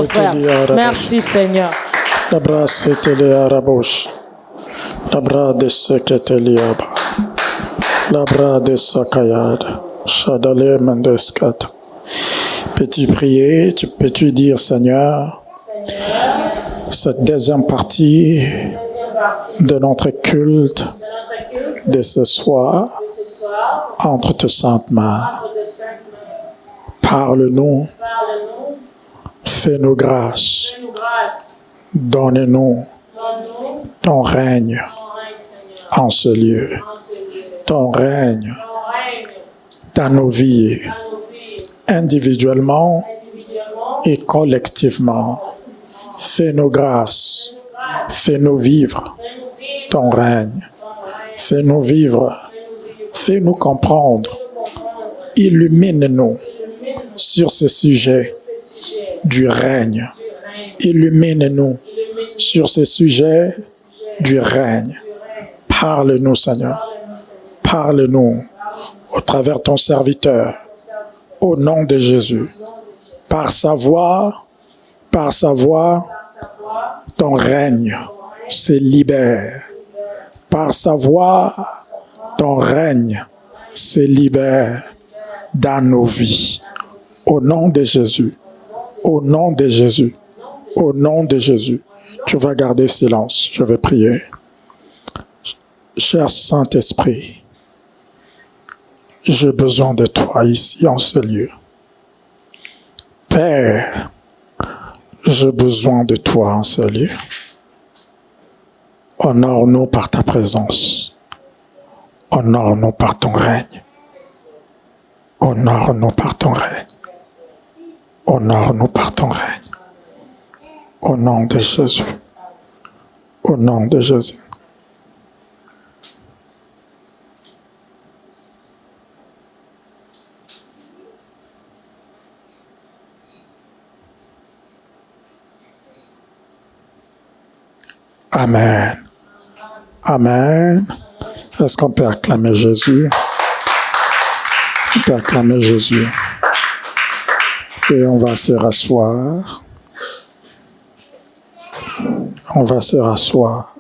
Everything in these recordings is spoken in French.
Frère. Merci Seigneur. Labra setele arabosh. Labra de seketeliaba. Labra de sakayad. Shadale mendeskat. Peux-tu prier? Peux-tu dire Seigneur, cette deuxième partie de notre culte de ce soir, entre tes saintes mains, parle-nous. Fais-nous grâce. Donne-nous ton règne en ce lieu. Ton règne dans nos vies, individuellement et collectivement. Fais-nous grâce. Fais-nous vivre ton règne. Fais-nous vivre. Fais-nous comprendre. Illumine-nous sur ce sujet du règne. Illumine-nous sur ce sujet du règne. Parle-nous, Seigneur. Parle-nous au travers de ton serviteur. Au nom de Jésus. Par sa voix, ton règne se libère. Par sa voix, ton règne se libère dans nos vies. Au nom de Jésus. Au nom de Jésus. Au nom de Jésus. Tu vas garder silence. Je vais prier. Cher Saint-Esprit, j'ai besoin de toi ici en ce lieu. Père, j'ai besoin de toi en ce lieu. Honore-nous par ta présence. Honore-nous par ton règne. Honore-nous par ton règne. Honore-nous par ton règne. Au nom de Jésus. Au nom de Jésus. Amen. Amen. Est-ce qu'on peut acclamer Jésus? On peut acclamer Jésus. Et on va se rasseoir. On va se rasseoir.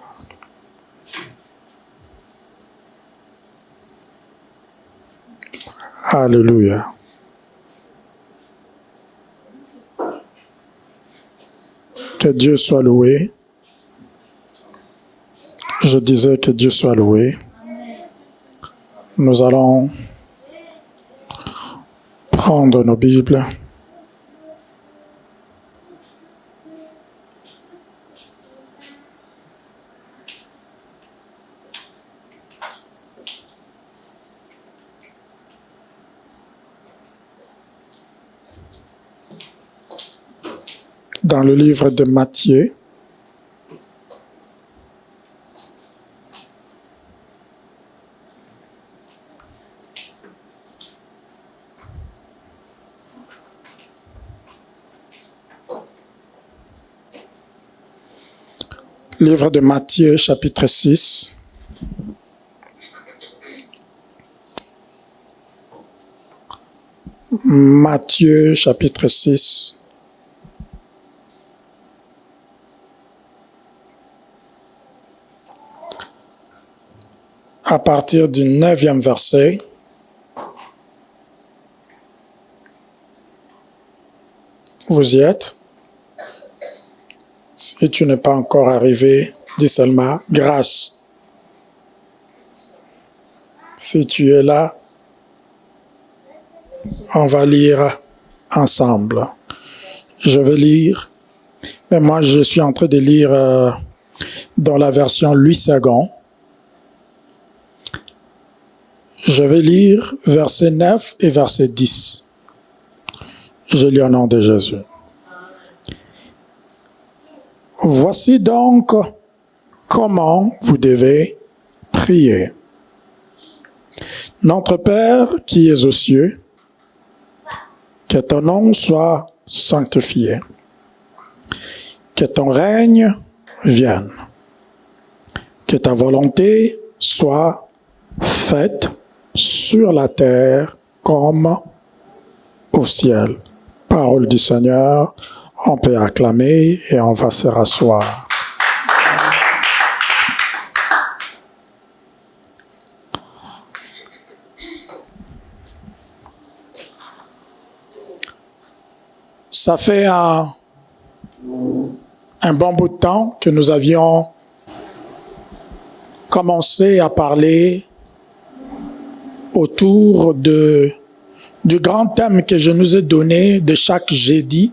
Alléluia. Que Dieu soit loué. Je disais que Dieu soit loué. Nous allons prendre nos Bibles. Dans le livre de Matthieu, livre de Matthieu, chapitre 6. Matthieu, chapitre 6. À partir du 9e verset. Vous y êtes? Si tu n'es pas encore arrivé, dis seulement grâce. Si tu es là, on va lire ensemble. Je vais lire, mais moi je suis en train de lire dans la version Louis II. Je vais lire verset 9 et verset 10. Je lis au nom de Jésus. Voici donc comment vous devez prier. Notre Père qui es aux cieux, que ton nom soit sanctifié, que ton règne vienne, que ta volonté soit faite sur la terre comme au ciel. Parole du Seigneur, On peut acclamer et on va se rasseoir. Ça fait un bon bout de temps que nous avions commencé à parler autour du grand thème que je nous ai donné de chaque jeudi,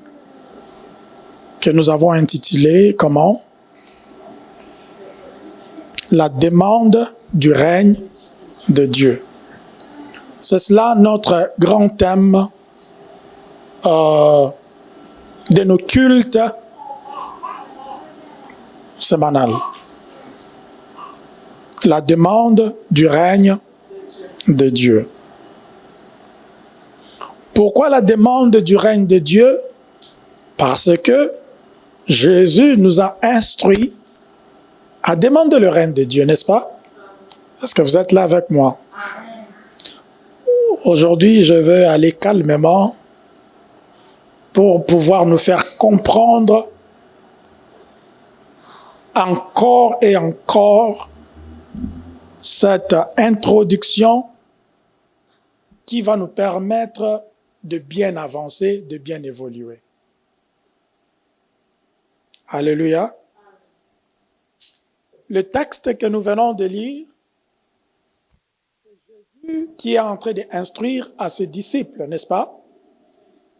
que nous avons intitulé comment? La demande du règne de Dieu. C'est cela notre grand thème de nos cultes sémanales. La demande du règne de Dieu. Pourquoi la demande du règne de Dieu? Parce que Jésus nous a instruits à demander le règne de Dieu, n'est-ce pas? Est-ce que vous êtes là avec moi? Aujourd'hui, je vais aller calmement pour pouvoir nous faire comprendre encore et encore cette introduction qui va nous permettre de bien avancer, de bien évoluer. Alléluia. Le texte que nous venons de lire, c'est Jésus qui est en train d'instruire à ses disciples, n'est-ce pas?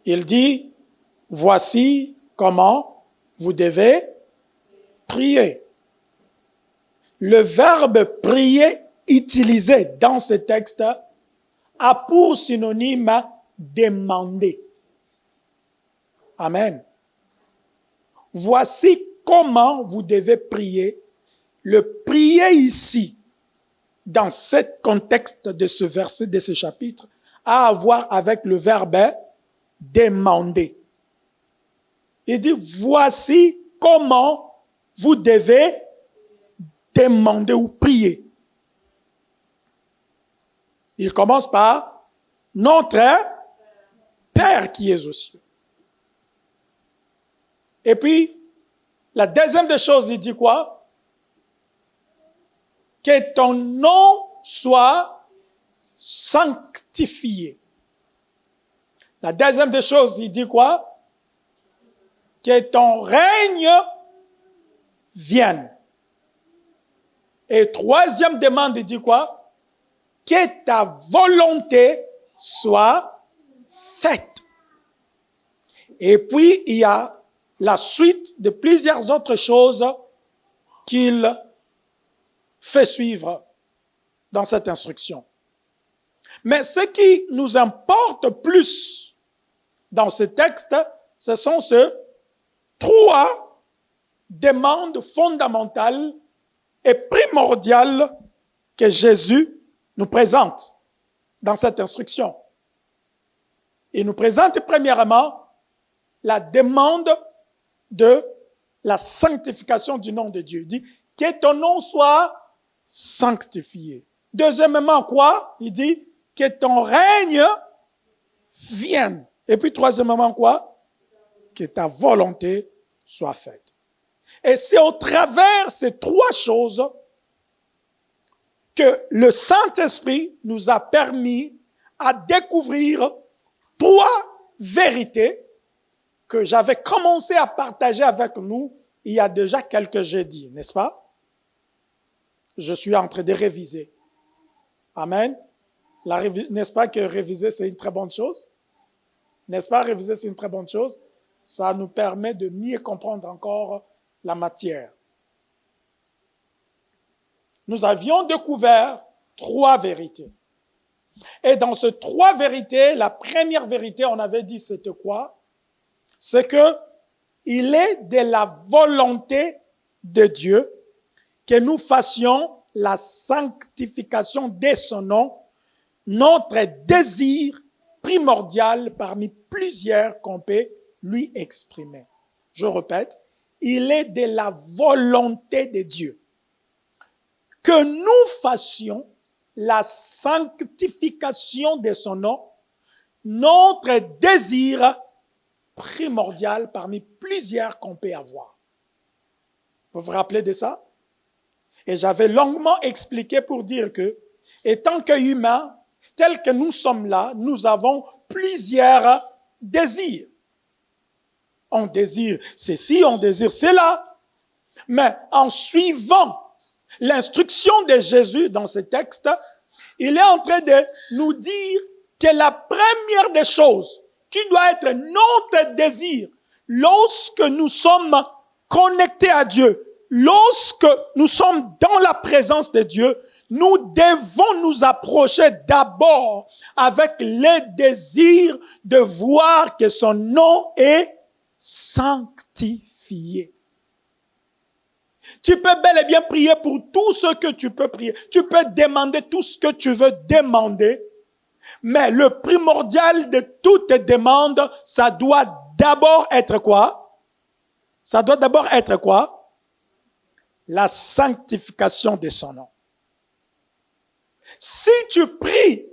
Il dit, voici comment vous devez prier. Le verbe prier utilisé dans ce texte a pour synonyme demander. Amen. Voici comment vous devez prier. Le prier ici, dans ce contexte de ce verset, de ce chapitre, a à voir avec le verbe demander. Il dit, voici comment vous devez demander ou prier. Il commence par notre Père qui est aux cieux. Et puis, la deuxième des choses, il dit quoi? Que ton nom soit sanctifié. La deuxième des choses, il dit quoi? Que ton règne vienne. Et troisième demande, il dit quoi? Que ta volonté soit faite. Et puis, il y a la suite de plusieurs autres choses qu'il fait suivre dans cette instruction. Mais ce qui nous importe plus dans ce texte, ce sont ces trois demandes fondamentales et primordiales que Jésus nous présente dans cette instruction. Il nous présente premièrement la demande de la sanctification du nom de Dieu. Il dit que ton nom soit sanctifié. Deuxièmement, quoi? Il dit que ton règne vienne. Et puis troisièmement, quoi? Que ta volonté soit faite. Et c'est au travers de ces trois choses que le Saint-Esprit nous a permis à découvrir trois vérités que j'avais commencé à partager avec nous il y a déjà quelques jeudis, n'est-ce pas? Je suis en train de réviser. Amen. N'est-ce pas que réviser, c'est une très bonne chose? N'est-ce pas, réviser, c'est une très bonne chose? Ça nous permet de mieux comprendre encore la matière. Nous avions découvert trois vérités. Et dans ces trois vérités, la première vérité, on avait dit, c'était quoi? C'est que il est de la volonté de Dieu que nous fassions la sanctification de son nom, notre désir primordial parmi plusieurs qu'on peut lui exprimer. Je répète, il est de la volonté de Dieu que nous fassions la sanctification de son nom, notre désir primordial parmi plusieurs qu'on peut avoir. Vous vous rappelez de ça? Et j'avais longuement expliqué pour dire que, étant qu'humains, tels que nous sommes là, nous avons plusieurs désirs. On désire ceci, on désire cela. Mais en suivant l'instruction de Jésus dans ce texte, il est en train de nous dire que la première des choses qui doit être notre désir lorsque nous sommes connectés à Dieu, lorsque nous sommes dans la présence de Dieu, nous devons nous approcher d'abord avec le désir de voir que son nom est sanctifié. Tu peux bel et bien prier pour tout ce que tu peux prier. Tu peux demander tout ce que tu veux demander. Mais le primordial de toutes tes demandes, ça doit d'abord être quoi? Ça doit d'abord être quoi? La sanctification de son nom. Si tu pries,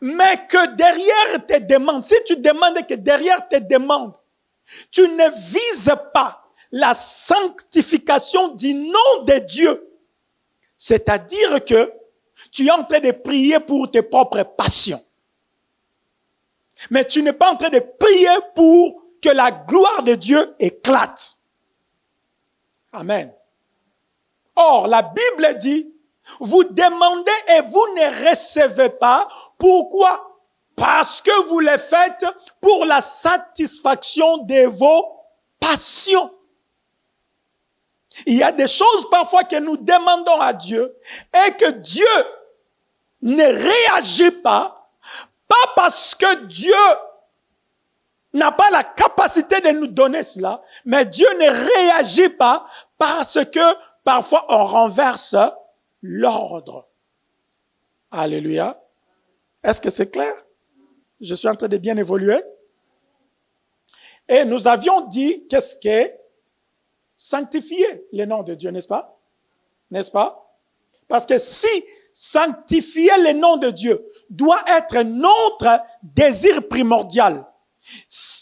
mais que derrière tes demandes, si tu demandes que derrière tes demandes, tu ne vises pas la sanctification du nom de Dieu, c'est-à-dire que tu es en train de prier pour tes propres passions. Mais tu n'es pas en train de prier pour que la gloire de Dieu éclate. Amen. Or, la Bible dit, vous demandez et vous ne recevez pas. Pourquoi? Parce que vous le faites pour la satisfaction de vos passions. Il y a des choses parfois que nous demandons à Dieu et que Dieu ne réagit pas parce que Dieu n'a pas la capacité de nous donner cela, mais Dieu ne réagit pas parce que parfois on renverse l'ordre. Alléluia. Est-ce que c'est clair? Je suis en train de bien évoluer. Et nous avions dit qu'est-ce qu'est sanctifier le nom de Dieu, n'est-ce pas? N'est-ce pas? Parce que si sanctifier le nom de Dieu doit être notre désir primordial,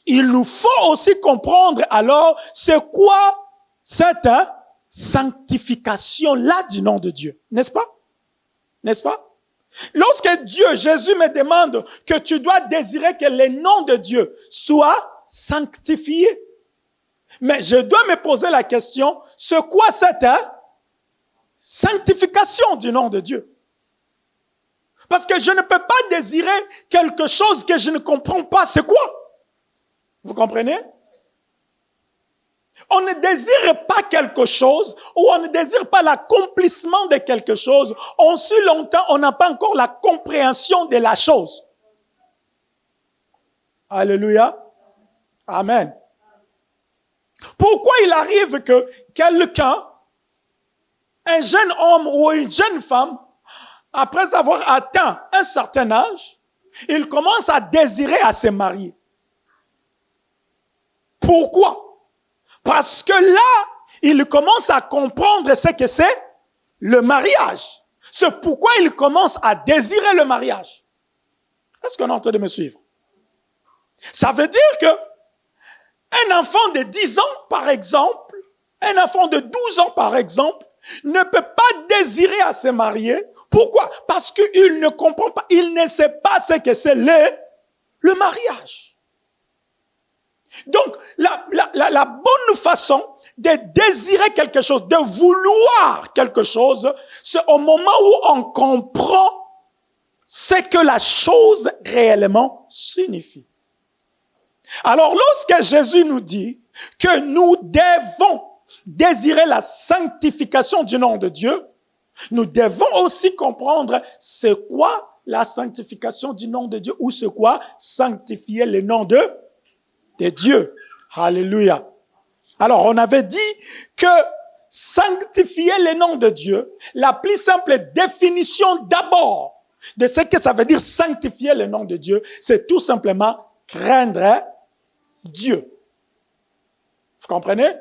il nous faut aussi comprendre alors c'est quoi cette sanctification-là du nom de Dieu. N'est-ce pas? N'est-ce pas? Lorsque Dieu, Jésus me demande que tu dois désirer que le nom de Dieu soit sanctifié. Mais je dois me poser la question, c'est quoi cette sanctification du nom de Dieu? Parce que je ne peux pas désirer quelque chose que je ne comprends pas. C'est quoi? Vous comprenez? On ne désire pas quelque chose ou on ne désire pas l'accomplissement de quelque chose. En si longtemps, on n'a pas encore la compréhension de la chose. Alléluia. Amen. Pourquoi il arrive que quelqu'un, un jeune homme ou une jeune femme, après avoir atteint un certain âge, il commence à désirer à se marier? Pourquoi? Parce que là, il commence à comprendre ce que c'est le mariage. C'est pourquoi il commence à désirer le mariage. Est-ce qu'on est en train de me suivre? Ça veut dire que un enfant de 10 ans, par exemple, un enfant de 12 ans, par exemple, ne peut pas désirer à se marier. Pourquoi? Parce qu'il ne comprend pas, il ne sait pas ce que c'est le mariage. Donc, la bonne façon de désirer quelque chose, de vouloir quelque chose, c'est au moment où on comprend ce que la chose réellement signifie. Alors, lorsque Jésus nous dit que nous devons désirer la sanctification du nom de Dieu, nous devons aussi comprendre c'est quoi la sanctification du nom de Dieu ou c'est quoi sanctifier le nom de Dieu. Alléluia. Alors, on avait dit que sanctifier le nom de Dieu, la plus simple définition d'abord de ce que ça veut dire sanctifier le nom de Dieu, c'est tout simplement craindre Dieu. Vous comprenez?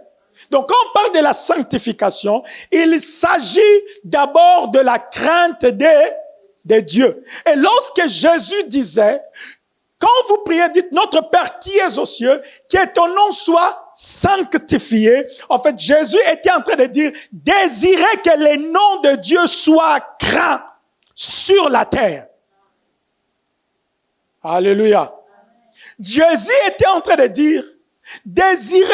Donc, quand on parle de la sanctification, il s'agit d'abord de la crainte de Dieu. Et lorsque Jésus disait Quand vous priez, dites, notre Père qui est aux cieux, que ton nom soit sanctifié. En fait, Jésus était en train de dire, désirez que le nom de Dieu soit craint sur la terre. Alléluia. Jésus était en train de dire, désirez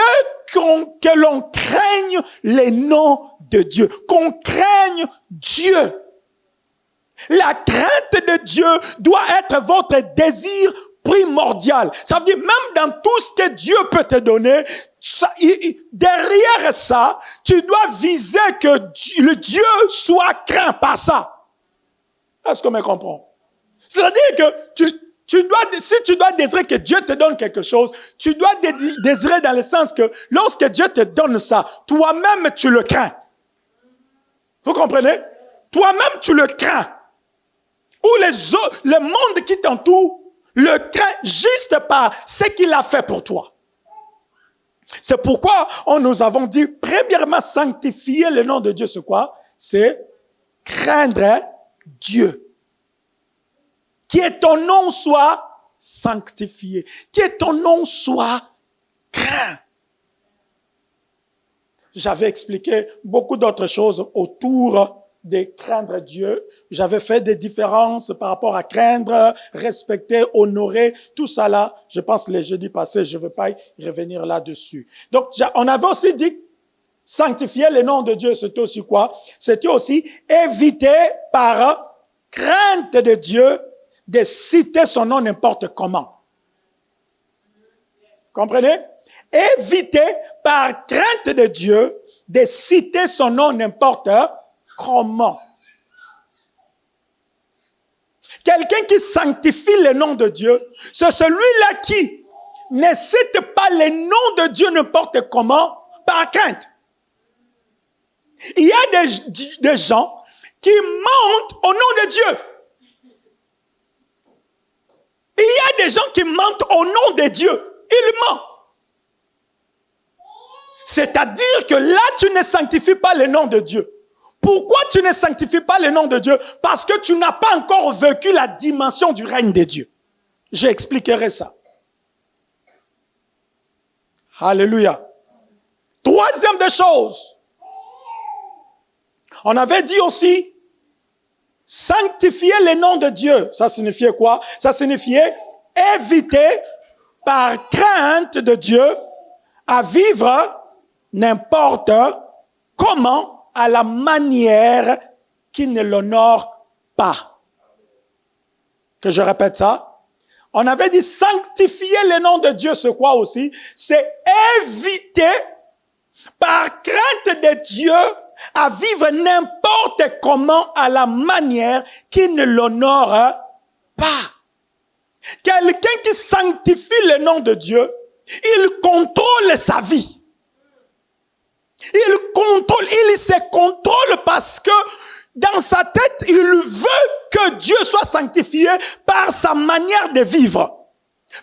que l'on craigne les noms de Dieu, qu'on craigne Dieu. La crainte de Dieu doit être votre désir primordial. Ça veut dire, même dans tout ce que Dieu peut te donner, derrière ça, tu dois viser que le Dieu soit craint par ça. Est-ce qu'on me comprend? C'est-à-dire que si tu dois désirer que Dieu te donne quelque chose, tu dois désirer dans le sens que lorsque Dieu te donne ça, toi-même tu le crains. Vous comprenez? Toi-même tu le crains. Ou le monde qui t'entoure le craint juste par ce qu'il a fait pour toi. C'est pourquoi nous avons dit, premièrement, sanctifier le nom de Dieu, c'est quoi? C'est craindre Dieu. Que ton nom soit sanctifié. Que ton nom soit craint. J'avais expliqué beaucoup d'autres choses autour de craindre Dieu. J'avais fait des différences par rapport à craindre, respecter, honorer, tout ça là. Je pense les jeudis passés, je ne veux pas y revenir là-dessus. Donc, on avait aussi dit, sanctifier le nom de Dieu, c'était aussi quoi? C'était aussi éviter par crainte de Dieu de citer son nom n'importe comment. Comprenez? Éviter par crainte de Dieu de citer son nom n'importe comment. Quelqu'un qui sanctifie le nom de Dieu, c'est celui-là qui ne cite pas le nom de Dieu n'importe comment par crainte. Il y a des gens qui mentent au nom de Dieu. Il y a des gens qui mentent au nom de Dieu. Ils mentent. C'est-à-dire que là, tu ne sanctifies pas le nom de Dieu. Pourquoi tu ne sanctifies pas le nom de Dieu? Parce que tu n'as pas encore vécu la dimension du règne de Dieu. J'expliquerai ça. Alléluia. Troisième des choses. On avait dit aussi, sanctifier le nom de Dieu. Ça signifiait quoi? Ça signifiait éviter par crainte de Dieu à vivre n'importe comment à la manière qui ne l'honore pas. Que je répète ça. On avait dit sanctifier le nom de Dieu, c'est quoi aussi? C'est éviter par crainte de Dieu à vivre n'importe comment à la manière qui ne l'honore pas. Quelqu'un qui sanctifie le nom de Dieu, il contrôle sa vie. Il se contrôle parce que dans sa tête, il veut que Dieu soit sanctifié par sa manière de vivre,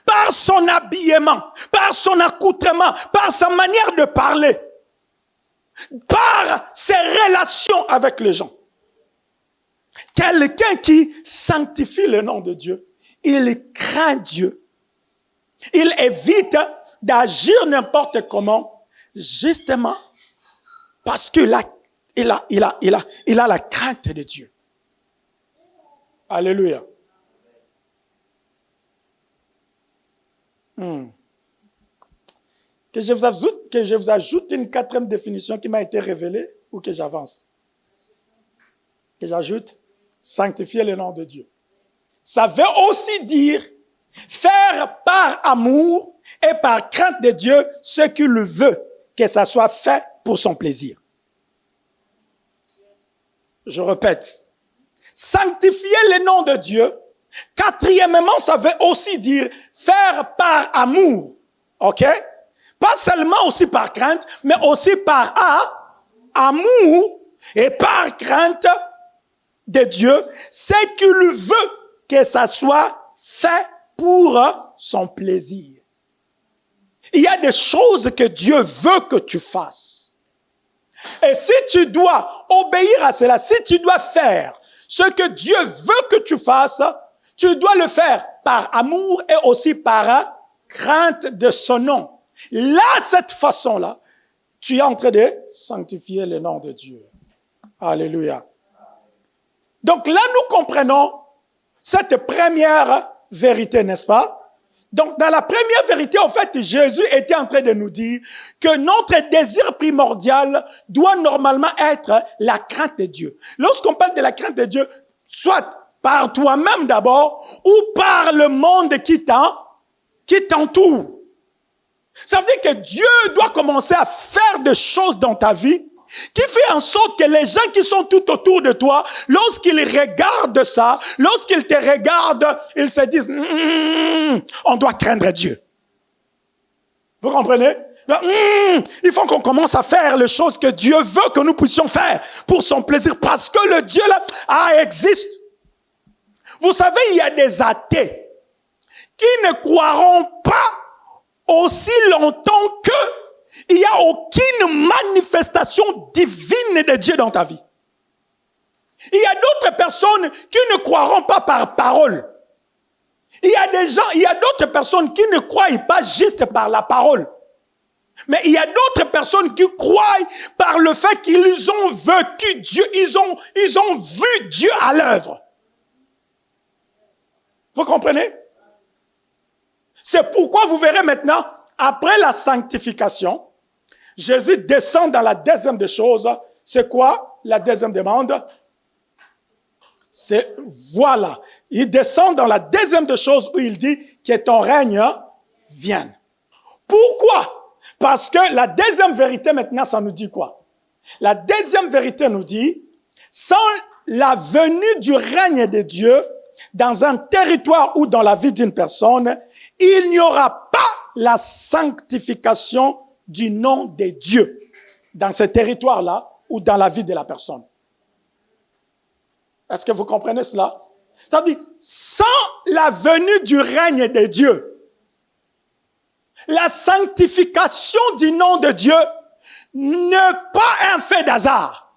par son habillement, par son accoutrement, par sa manière de parler, par ses relations avec les gens. Quelqu'un qui sanctifie le nom de Dieu, il craint Dieu. Il évite d'agir n'importe comment, justement parce qu'il a la crainte de Dieu. Alléluia. Que je vous ajoute une quatrième définition qui m'a été révélée ou que j'avance? Que j'ajoute? Sanctifier le nom de Dieu. Ça veut aussi dire faire par amour et par crainte de Dieu ce qu'il veut, que ça soit fait pour son plaisir. Je répète. Sanctifier le nom de Dieu. Quatrièmement, ça veut aussi dire faire par amour. OK? Pas seulement aussi par crainte, mais aussi par amour et par crainte de Dieu, c'est qu'il veut que ça soit fait pour son plaisir. Il y a des choses que Dieu veut que tu fasses. Et si tu dois obéir à cela, si tu dois faire ce que Dieu veut que tu fasses, Tu dois le faire par amour et aussi par crainte de son nom. Là, cette façon-là, tu es en train de sanctifier le nom de Dieu. Alléluia. Donc là, nous comprenons cette première vérité, n'est-ce pas? Donc, dans la première vérité, en fait, Jésus était en train de nous dire que notre désir primordial doit normalement être la crainte de Dieu. Lorsqu'on parle de la crainte de Dieu, soit par toi-même d'abord, ou par le monde qui t'entoure. Ça veut dire que Dieu doit commencer à faire des choses dans ta vie qui fait en sorte que les gens qui sont tout autour de toi, lorsqu'ils regardent ça, lorsqu'ils te regardent, ils se disent, on doit craindre Dieu. Vous comprenez? Il faut qu'on commence à faire les choses que Dieu veut que nous puissions faire pour son plaisir, parce que le Dieu là existe. Vous savez, il y a des athées qui ne croiront pas aussi longtemps qu'il n'y a aucune manifestation divine de Dieu dans ta vie. Il y a d'autres personnes qui ne croiront pas par parole. Il y a d'autres personnes qui ne croient pas juste par la parole. Mais il y a d'autres personnes qui croient par le fait qu'ils ont vécu Dieu, ils ont vu Dieu à l'œuvre. Vous comprenez? C'est pourquoi vous verrez maintenant, après la sanctification, Jésus descend dans la deuxième des choses. C'est quoi la deuxième demande? C'est, voilà. Il descend dans la deuxième des choses où il dit que ton règne vienne. Pourquoi? Parce que la deuxième vérité maintenant, ça nous dit quoi? La deuxième vérité nous dit, sans la venue du règne de Dieu, dans un territoire ou dans la vie d'une personne, il n'y aura pas la sanctification du nom de Dieu dans ce territoire-là ou dans la vie de la personne. Est-ce que vous comprenez cela? Ça veut dire, sans la venue du règne de Dieu, la sanctification du nom de Dieu n'est pas un fait d'hasard.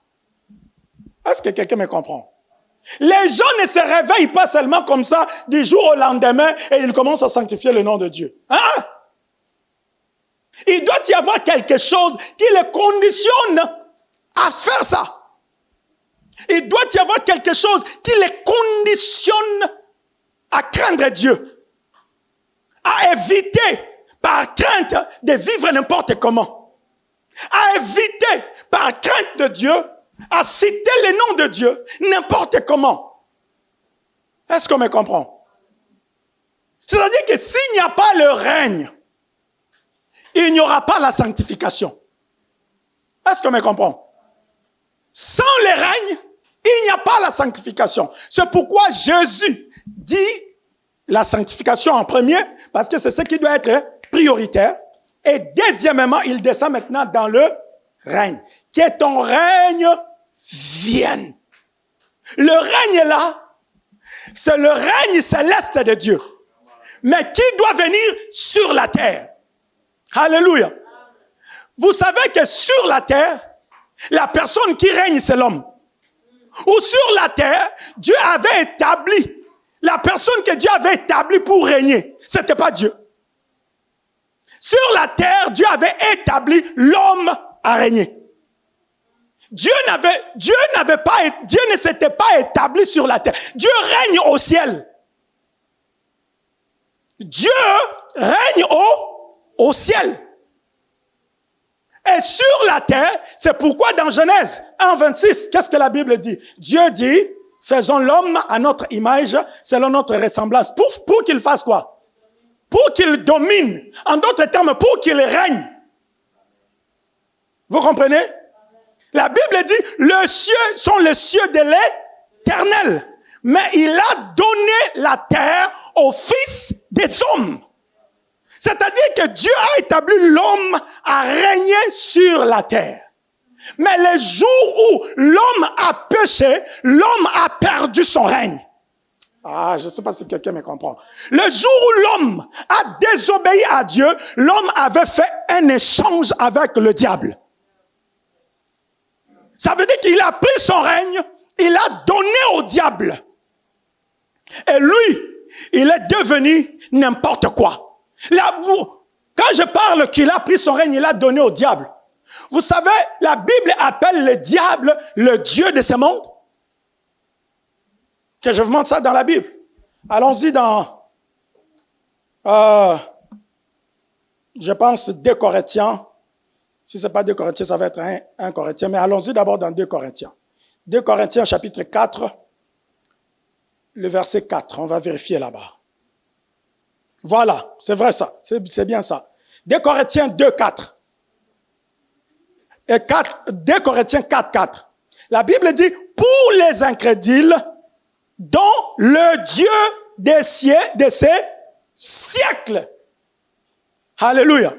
Est-ce que quelqu'un me comprend? Les gens ne se réveillent pas seulement comme ça du jour au lendemain et ils commencent à sanctifier le nom de Dieu. Hein? Il doit y avoir quelque chose qui les conditionne à faire ça. Il doit y avoir quelque chose qui les conditionne à craindre Dieu, à éviter par crainte de vivre n'importe comment, à éviter par crainte de Dieu à citer le nom de Dieu n'importe comment. Est-ce qu'on me comprend? C'est-à-dire que s'il n'y a pas le règne, il n'y aura pas la sanctification. Est-ce qu'on me comprend? Sans le règne, il n'y a pas la sanctification. C'est pourquoi Jésus dit la sanctification en premier, parce que c'est ce qui doit être prioritaire. Et deuxièmement, il descend maintenant dans le règne. Que ton règne vienne. Le règne là, c'est le règne céleste de Dieu. Mais qui doit venir sur la terre? Alléluia. Vous savez que sur la terre, la personne qui règne, c'est l'homme. Ou sur la terre, Dieu avait établi, la personne que Dieu avait établie pour régner, c'était pas Dieu. Sur la terre, Dieu avait établi l'homme à régner. Dieu ne s'était pas établi sur la terre. Dieu règne au ciel. Dieu règne au ciel. Et sur la terre, c'est pourquoi dans Genèse 1:26, qu'est-ce que la Bible dit? Dieu dit, faisons l'homme à notre image, selon notre ressemblance. Pour qu'il fasse quoi? Pour qu'il domine. En d'autres termes, pour qu'il règne. Vous comprenez? La Bible dit, les cieux sont les cieux de l'Éternel. Mais il a donné la terre aux fils des hommes. C'est-à-dire que Dieu a établi l'homme à régner sur la terre. Mais le jour où l'homme a péché, l'homme a perdu son règne. Ah, je ne sais pas si quelqu'un me comprend. Le jour où l'homme a désobéi à Dieu, l'homme avait fait un échange avec le diable. Ça veut dire qu'il a pris son règne, il a donné au diable. Et lui, il est devenu n'importe quoi. Quand je parle qu'il a pris son règne, il l'a donné au diable. Vous savez, la Bible appelle le diable le Dieu de ce monde. Que je vous montre ça dans la Bible. Allons-y dans, je pense, 2 Corinthiens. Si ce n'est pas 2 Corinthiens, ça va être 1 Corinthiens. Mais allons-y d'abord dans 2 Corinthiens. 2 Corinthiens, chapitre 4, le verset 4. On va vérifier là-bas. Voilà, c'est vrai ça. C'est bien ça. 2 Corinthiens 2, 4. Et 2 Corinthiens 4, 4. La Bible dit, pour les incrédules, dont le Dieu de ces siècles. Alléluia.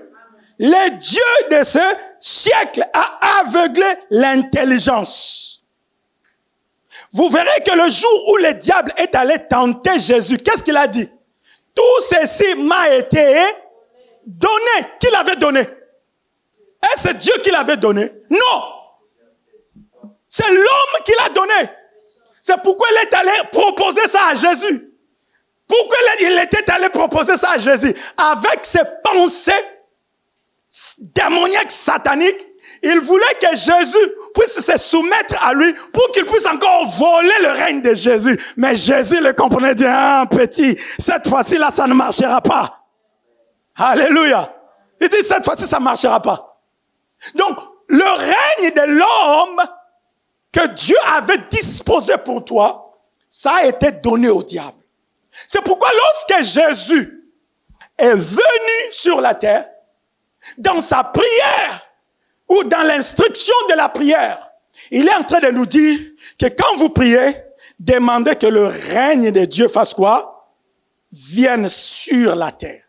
Le Dieu de ce siècle a aveuglé l'intelligence. Vous verrez que le jour où le diable est allé tenter Jésus, qu'est-ce qu'il a dit? Tout ceci m'a été donné. Qui l'avait donné? Est-ce Dieu qui l'avait donné? Non. C'est l'homme qui l'a donné. C'est pourquoi il est allé proposer ça à Jésus. Pourquoi il était allé proposer ça à Jésus? Avec ses pensées démoniaques, sataniques, il voulait que Jésus puisse se soumettre à lui pour qu'il puisse encore voler le règne de Jésus. Mais Jésus le comprenait, dit, ah, petit, cette fois-ci là, ça ne marchera pas. Alléluia. Il dit, cette fois-ci, ça ne marchera pas. Donc, le règne de l'homme que Dieu avait disposé pour toi, ça a été donné au diable. C'est pourquoi lorsque Jésus est venu sur la terre, dans sa prière, ou dans l'instruction de la prière, il est en train de nous dire que quand vous priez, demandez que le règne de Dieu fasse quoi? Vienne sur la terre.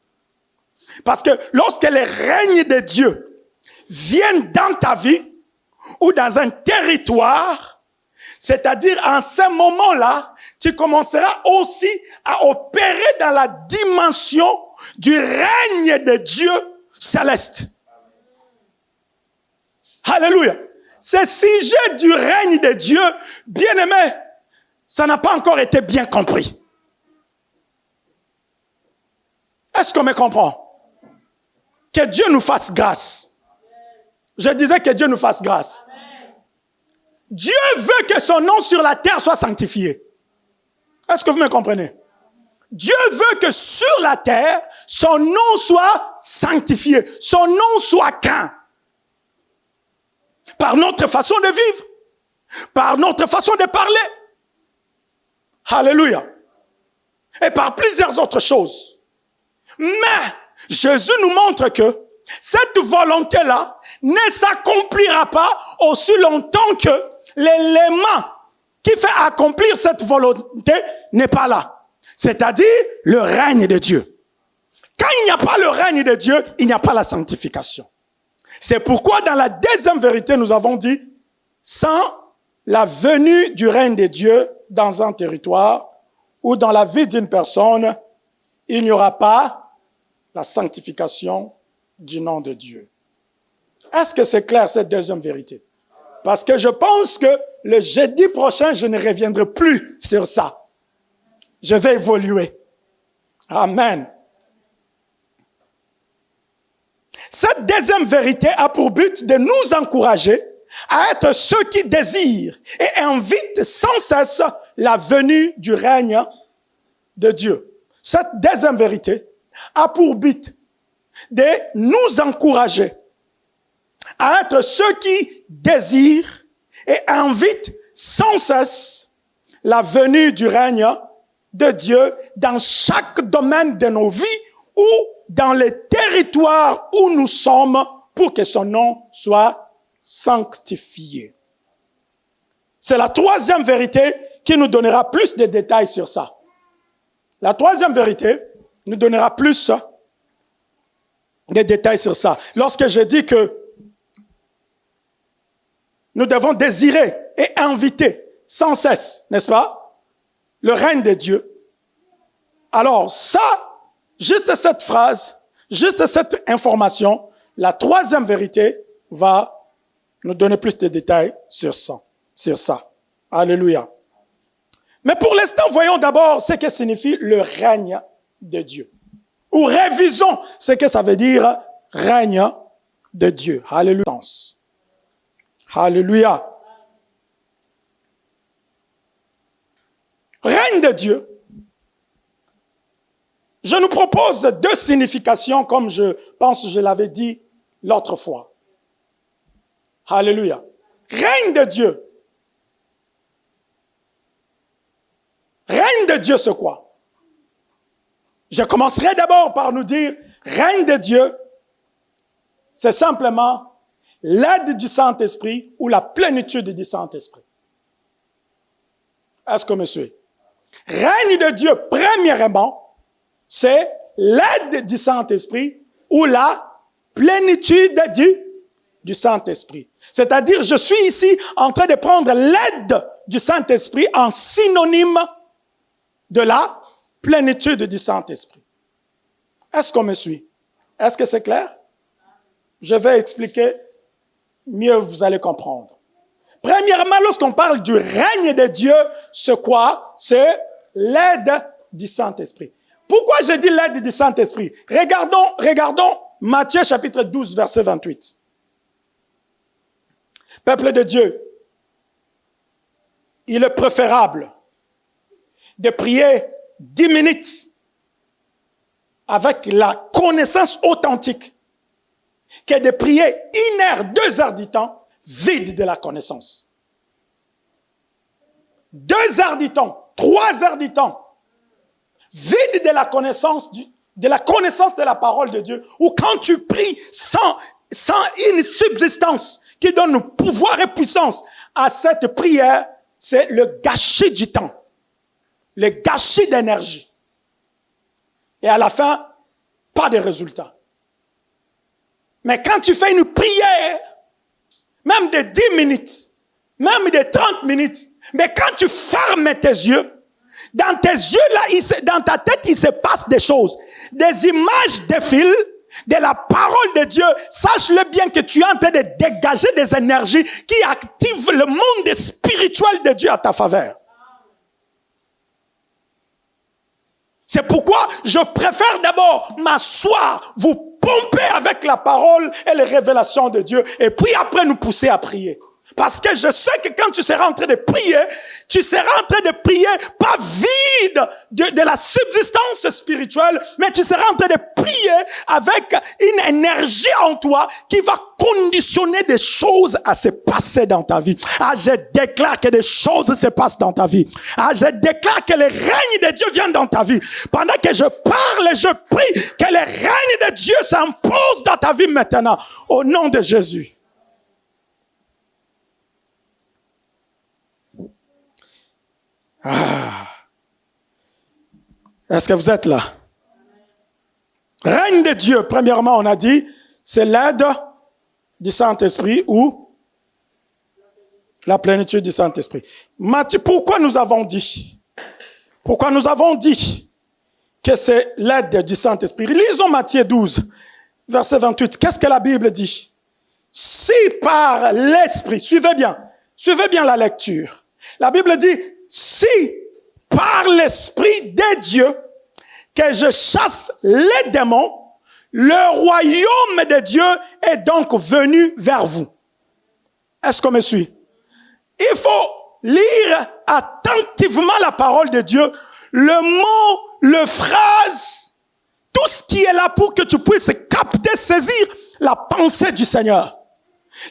Parce que lorsque le règne de Dieu vient dans ta vie, ou dans un territoire, c'est-à-dire en ce moment-là, tu commenceras aussi à opérer dans la dimension du règne de Dieu céleste. Alléluia. Ce sujet du règne de Dieu, bien-aimé, ça n'a pas encore été bien compris. Est-ce qu'on me comprend? Que Dieu nous fasse grâce. Je disais que Dieu nous fasse grâce. Dieu veut que son nom sur la terre soit sanctifié. Est-ce que vous me comprenez? Dieu veut que sur la terre, son nom soit sanctifié. Son nom soit craint. Par notre façon de vivre. Par notre façon de parler. Alléluia. Et par plusieurs autres choses. Mais Jésus nous montre que cette volonté-là ne s'accomplira pas aussi longtemps que l'élément qui fait accomplir cette volonté n'est pas là. C'est-à-dire le règne de Dieu. Quand il n'y a pas le règne de Dieu, il n'y a pas la sanctification. C'est pourquoi dans la deuxième vérité, nous avons dit, sans la venue du règne de Dieu dans un territoire ou dans la vie d'une personne, il n'y aura pas la sanctification du nom de Dieu. Est-ce que c'est clair, cette deuxième vérité? Parce que je pense que le jeudi prochain, je ne reviendrai plus sur ça. Je vais évoluer. Amen. Cette deuxième vérité a pour but de nous encourager à être ceux qui désirent et invitent sans cesse la venue du règne de Dieu. Cette deuxième vérité a pour but de nous encourager à être ceux qui désirent et invitent sans cesse la venue du règne de Dieu dans chaque domaine de nos vies ou dans les territoires où nous sommes pour que son nom soit sanctifié. C'est la troisième vérité qui nous donnera plus de détails sur ça. La troisième vérité nous donnera plus de détails sur ça. Lorsque je dis que nous devons désirer et inviter sans cesse, n'est-ce pas, le règne de Dieu. Alors ça, juste cette phrase, juste cette information, la troisième vérité va nous donner plus de détails sur ça. Alléluia. Mais pour l'instant, voyons d'abord ce que signifie le règne de Dieu. Ou révisons ce que ça veut dire règne de Dieu. Alléluia. Alléluia. Règne de Dieu. Je nous propose deux significations, comme je pense que je l'avais dit l'autre fois. Alléluia. Règne de Dieu. Règne de Dieu, c'est quoi? Je commencerai d'abord par nous dire, règne de Dieu, c'est simplement l'aide du Saint-Esprit ou la plénitude du Saint-Esprit. Est-ce que vous me suivez? Règne de Dieu, premièrement, c'est l'aide du Saint-Esprit ou la plénitude du Saint-Esprit. C'est-à-dire, je suis ici en train de prendre l'aide du Saint-Esprit en synonyme de la plénitude du Saint-Esprit. Est-ce qu'on me suit? Est-ce que c'est clair? Je vais expliquer, mieux vous allez comprendre. Premièrement, lorsqu'on parle du règne de Dieu, c'est quoi? C'est l'aide du Saint-Esprit. Pourquoi je dis l'aide du Saint-Esprit? Regardons Matthieu chapitre 12, verset 28. Peuple de Dieu, il est préférable de prier 10 minutes avec la connaissance authentique que de prier 1 heure, 2 heures du temps vide de la connaissance. 2 heures du temps, 3 heures du temps vide de la connaissance de la parole de Dieu, ou quand tu pries sans une subsistance qui donne pouvoir et puissance à cette prière, c'est le gâchis du temps, le gâchis d'énergie. Et à la fin, pas de résultat. Mais quand tu fais une prière, même de 10 minutes, même de 30 minutes, mais quand tu fermes tes yeux, dans tes yeux là, dans ta tête, il se passe des choses. Des images défilent de la parole de Dieu. Sache-le bien que tu es en train de dégager des énergies qui activent le monde spirituel de Dieu à ta faveur. C'est pourquoi je préfère d'abord m'asseoir, vous pomper avec la parole et les révélations de Dieu, et puis après nous pousser à prier. Parce que je sais que quand tu seras en train de prier, tu seras en train de prier pas vide de la subsistance spirituelle, mais tu seras en train de prier avec une énergie en toi qui va conditionner des choses à se passer dans ta vie. Ah, je déclare que des choses se passent dans ta vie. Ah, je déclare que le règne de Dieu vient dans ta vie. Pendant que je parle et je prie, que le règne de Dieu s'impose dans ta vie maintenant. Au nom de Jésus. Ah. Est-ce que vous êtes là? Règne de Dieu, premièrement, on a dit, c'est l'aide du Saint-Esprit ou la plénitude du Saint-Esprit. Matthieu, pourquoi nous avons dit que c'est l'aide du Saint-Esprit? Lisons Matthieu 12, verset 28. Qu'est-ce que la Bible dit? Si par l'Esprit, suivez bien la lecture. La Bible dit, si par l'Esprit de Dieu que je chasse les démons, le royaume de Dieu est donc venu vers vous. Est-ce qu'on me suit? Il faut lire attentivement la parole de Dieu, le mot, le phrase, tout ce qui est là pour que tu puisses capter, saisir la pensée du Seigneur.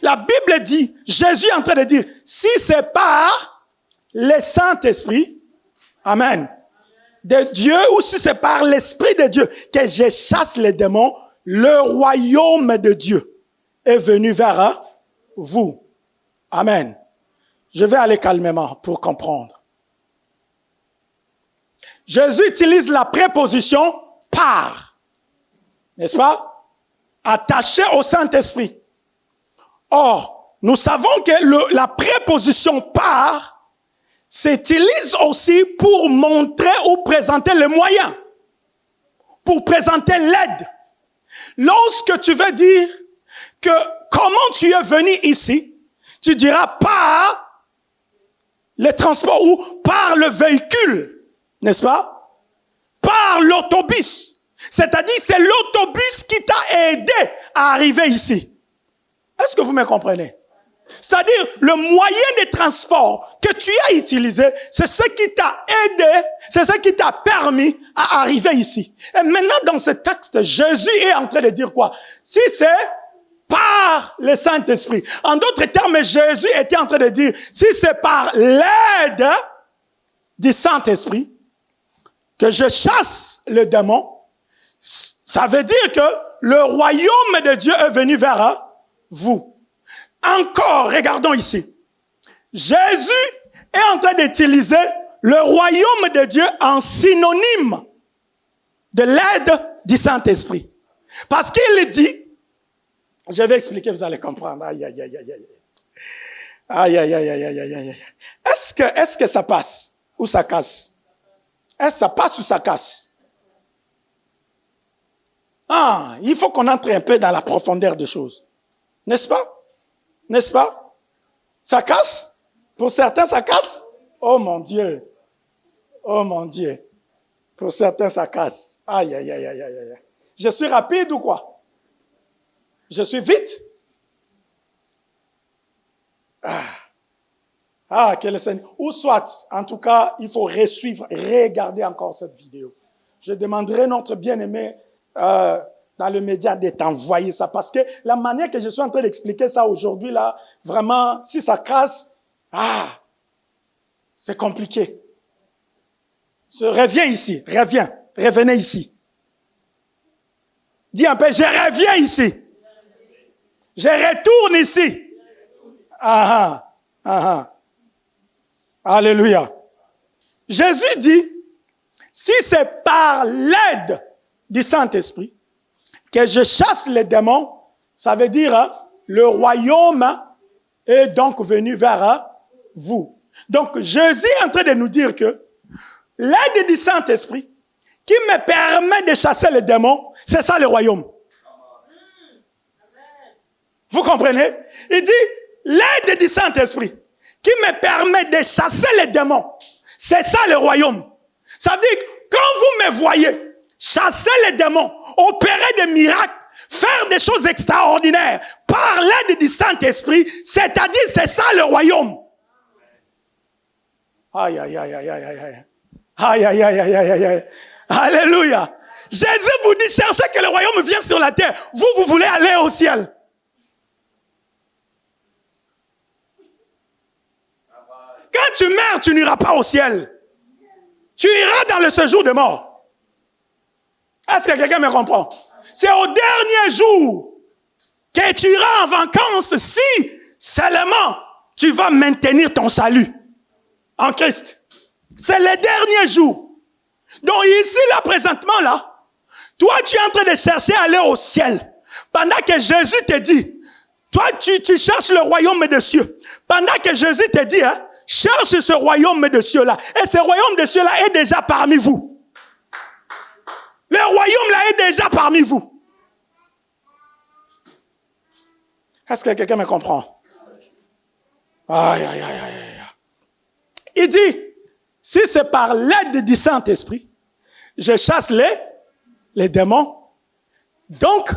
La Bible dit, Jésus est en train de dire, si c'est par le Saint-Esprit, amen, de Dieu, ou si c'est par l'Esprit de Dieu que je chasse les démons, le royaume de Dieu est venu vers vous. Amen. Je vais aller calmement pour comprendre. Jésus utilise la préposition par, n'est-ce pas? Attachée au Saint-Esprit. Or, nous savons que la préposition par s'utilise aussi pour montrer ou présenter le moyen, pour présenter l'aide. Lorsque tu veux dire que comment tu es venu ici, tu diras par les transports ou par le véhicule, n'est-ce pas? Par l'autobus. C'est-à-dire, c'est l'autobus qui t'a aidé à arriver ici. Est-ce que vous me comprenez? C'est-à-dire, le moyen de transport que tu as utilisé, c'est ce qui t'a aidé, c'est ce qui t'a permis à arriver ici. Et maintenant, dans ce texte, Jésus est en train de dire quoi? Si c'est par le Saint-Esprit. En d'autres termes, Jésus était en train de dire, si c'est par l'aide du Saint-Esprit que je chasse le démon, ça veut dire que le royaume de Dieu est venu vers vous. Encore, regardons ici. Jésus est en train d'utiliser le royaume de Dieu en synonyme de l'aide du Saint-Esprit. Parce qu'il dit, je vais expliquer, vous allez comprendre. Aïe, aïe, aïe, aïe, aïe. Aïe, aïe, aïe, aïe, aïe, aïe. Est-ce que ça passe ou ça casse? Est-ce que ça passe ou ça casse? Il faut qu'on entre un peu dans la profondeur des choses. N'est-ce pas? N'est-ce pas? Ça casse? Pour certains, ça casse? Oh mon Dieu! Oh mon Dieu! Pour certains, ça casse. Aïe, aïe, aïe, aïe, aïe. Je suis rapide ou quoi? Je suis vite? Quel Seigneur. Ou soit, en tout cas, il faut regarder encore cette vidéo. Je demanderai notre bien-aimé dans le média de t'envoyer ça. Parce que la manière que je suis en train d'expliquer ça aujourd'hui, là, vraiment, si ça casse, c'est compliqué. Reviens ici, revenez ici. Dis un peu, je reviens ici. Je retourne ici. Alléluia. Jésus dit, si c'est par l'aide du Saint-Esprit que je chasse les démons, ça veut dire le royaume est donc venu vers vous. Donc Jésus est en train de nous dire que l'aide du Saint-Esprit qui me permet de chasser les démons, c'est ça le royaume. Vous comprenez? Il dit, l'aide du Saint-Esprit qui me permet de chasser les démons, c'est ça le royaume. Ça veut dire que quand vous me voyez chasser les démons, opérer des miracles, faire des choses extraordinaires par l'aide du Saint-Esprit, c'est-à-dire c'est ça le royaume. Aïe, aïe, aïe, aïe, aïe, aïe. Aïe, aïe, aïe, aïe, aïe, aïe. Alléluia. Jésus vous dit, cherchez que le royaume vienne sur la terre. Vous voulez aller au ciel. Quand tu meurs, tu n'iras pas au ciel. Tu iras dans le séjour de mort. Est-ce que quelqu'un me comprend? C'est au dernier jour que tu iras en vacances si seulement tu vas maintenir ton salut en Christ. C'est le dernier jour. Donc ici, là, présentement, là, toi, tu es en train de chercher à aller au ciel. Pendant que Jésus te dit, toi, tu cherches le royaume des cieux. Pendant que Jésus te dit, cherche ce royaume de cieux-là. Et ce royaume de cieux-là est déjà parmi vous. Le royaume-là est déjà parmi vous. Est-ce que quelqu'un me comprend? Aïe, aïe, aïe, aïe. Il dit, si c'est par l'aide du Saint-Esprit, je chasse les démons. Donc,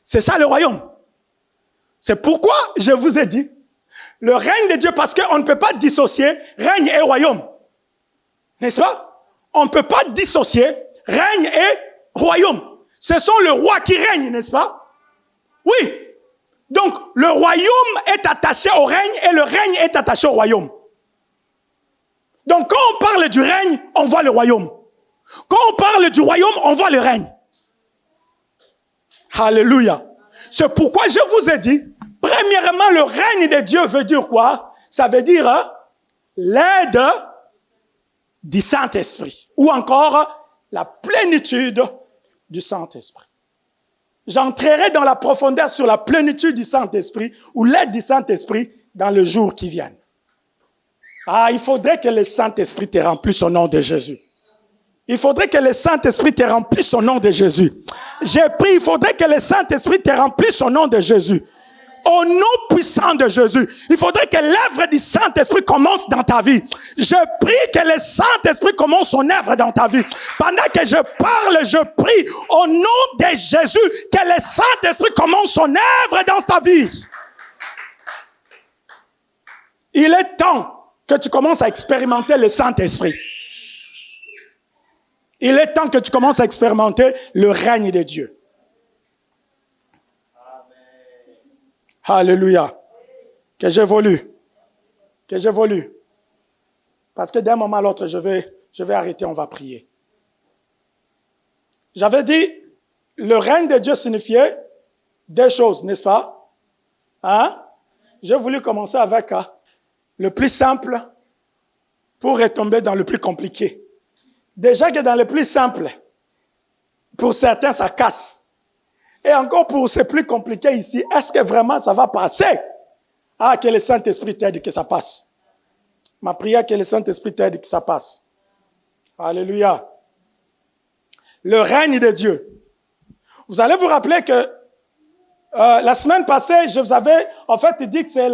c'est ça le royaume. C'est pourquoi je vous ai dit, le règne de Dieu, parce qu'on ne peut pas dissocier règne et royaume. N'est-ce pas? On ne peut pas dissocier règne et royaume. Ce sont le roi qui règne, n'est-ce pas? Oui. Donc, le royaume est attaché au règne et le règne est attaché au royaume. Donc, quand on parle du règne, on voit le royaume. Quand on parle du royaume, on voit le règne. Alléluia. C'est pourquoi je vous ai dit, premièrement, le règne de Dieu veut dire quoi? Ça veut dire l'aide du Saint-Esprit. Ou encore la plénitude du Saint-Esprit. J'entrerai dans la profondeur sur la plénitude du Saint-Esprit ou l'aide du Saint-Esprit dans le jour qui vient. Il faudrait que le Saint-Esprit te remplisse au nom de Jésus. Il faudrait que le Saint-Esprit te remplisse au nom de Jésus. J'ai pris, il faudrait que le Saint-Esprit te remplisse au nom de Jésus. Au nom puissant de Jésus, il faudrait que l'œuvre du Saint-Esprit commence dans ta vie. Je prie que le Saint-Esprit commence son œuvre dans ta vie. Pendant que je parle, je prie au nom de Jésus que le Saint-Esprit commence son œuvre dans ta vie. Il est temps que tu commences à expérimenter le Saint-Esprit. Il est temps que tu commences à expérimenter le règne de Dieu. Alléluia. Que j'évolue. Que j'évolue. Parce que d'un moment à l'autre, je vais arrêter, on va prier. J'avais dit, le règne de Dieu signifiait deux choses, n'est-ce pas? Hein? J'ai voulu commencer avec le plus simple pour retomber dans le plus compliqué. Déjà que dans le plus simple, pour certains, ça casse. Et encore pour ce plus compliqué ici, est-ce que vraiment ça va passer? Ah, que le Saint-Esprit t'aide que ça passe. Ma prière, que le Saint-Esprit t'aide que ça passe. Alléluia. Le règne de Dieu. Vous allez vous rappeler que la semaine passée, je vous avais en fait dit que c'est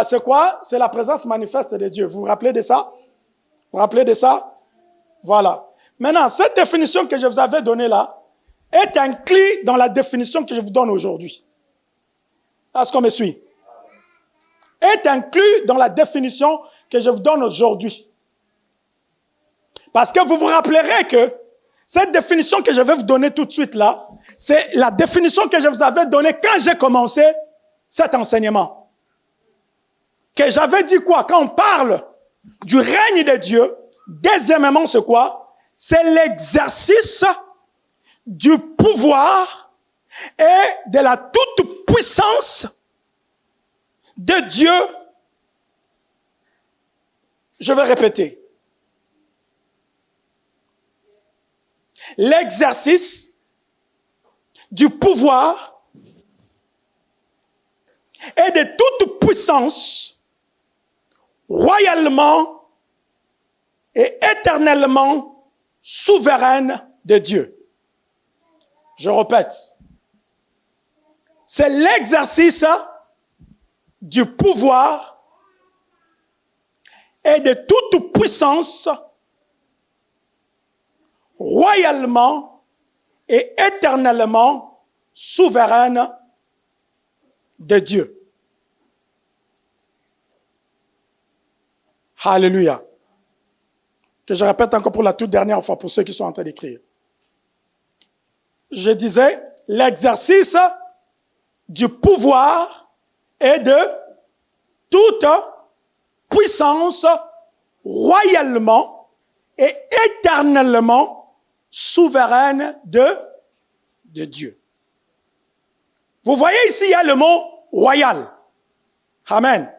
c'est quoi? C'est la présence manifeste de Dieu. Vous vous rappelez de ça? Vous vous rappelez de ça? Voilà. Maintenant, cette définition que je vous avais donnée là, est inclus dans la définition que je vous donne aujourd'hui. Est-ce qu'on me suit? Est inclus dans la définition que je vous donne aujourd'hui. Parce que vous vous rappellerez que cette définition que je vais vous donner tout de suite là, c'est la définition que je vous avais donnée quand j'ai commencé cet enseignement. Que j'avais dit quoi? Quand on parle du règne de Dieu, deuxièmement, c'est quoi? C'est l'exercice du pouvoir et de la toute-puissance de Dieu. Je vais répéter. L'exercice du pouvoir et de toute puissance royalement et éternellement souveraine de Dieu. Je répète, c'est l'exercice du pouvoir et de toute puissance royalement et éternellement souveraine de Dieu. Alléluia. Que je répète encore pour la toute dernière fois pour ceux qui sont en train d'écrire. Je disais, l'exercice du pouvoir et de toute puissance royalement et éternellement souveraine de Dieu. Vous voyez ici, il y a le mot royal. Amen.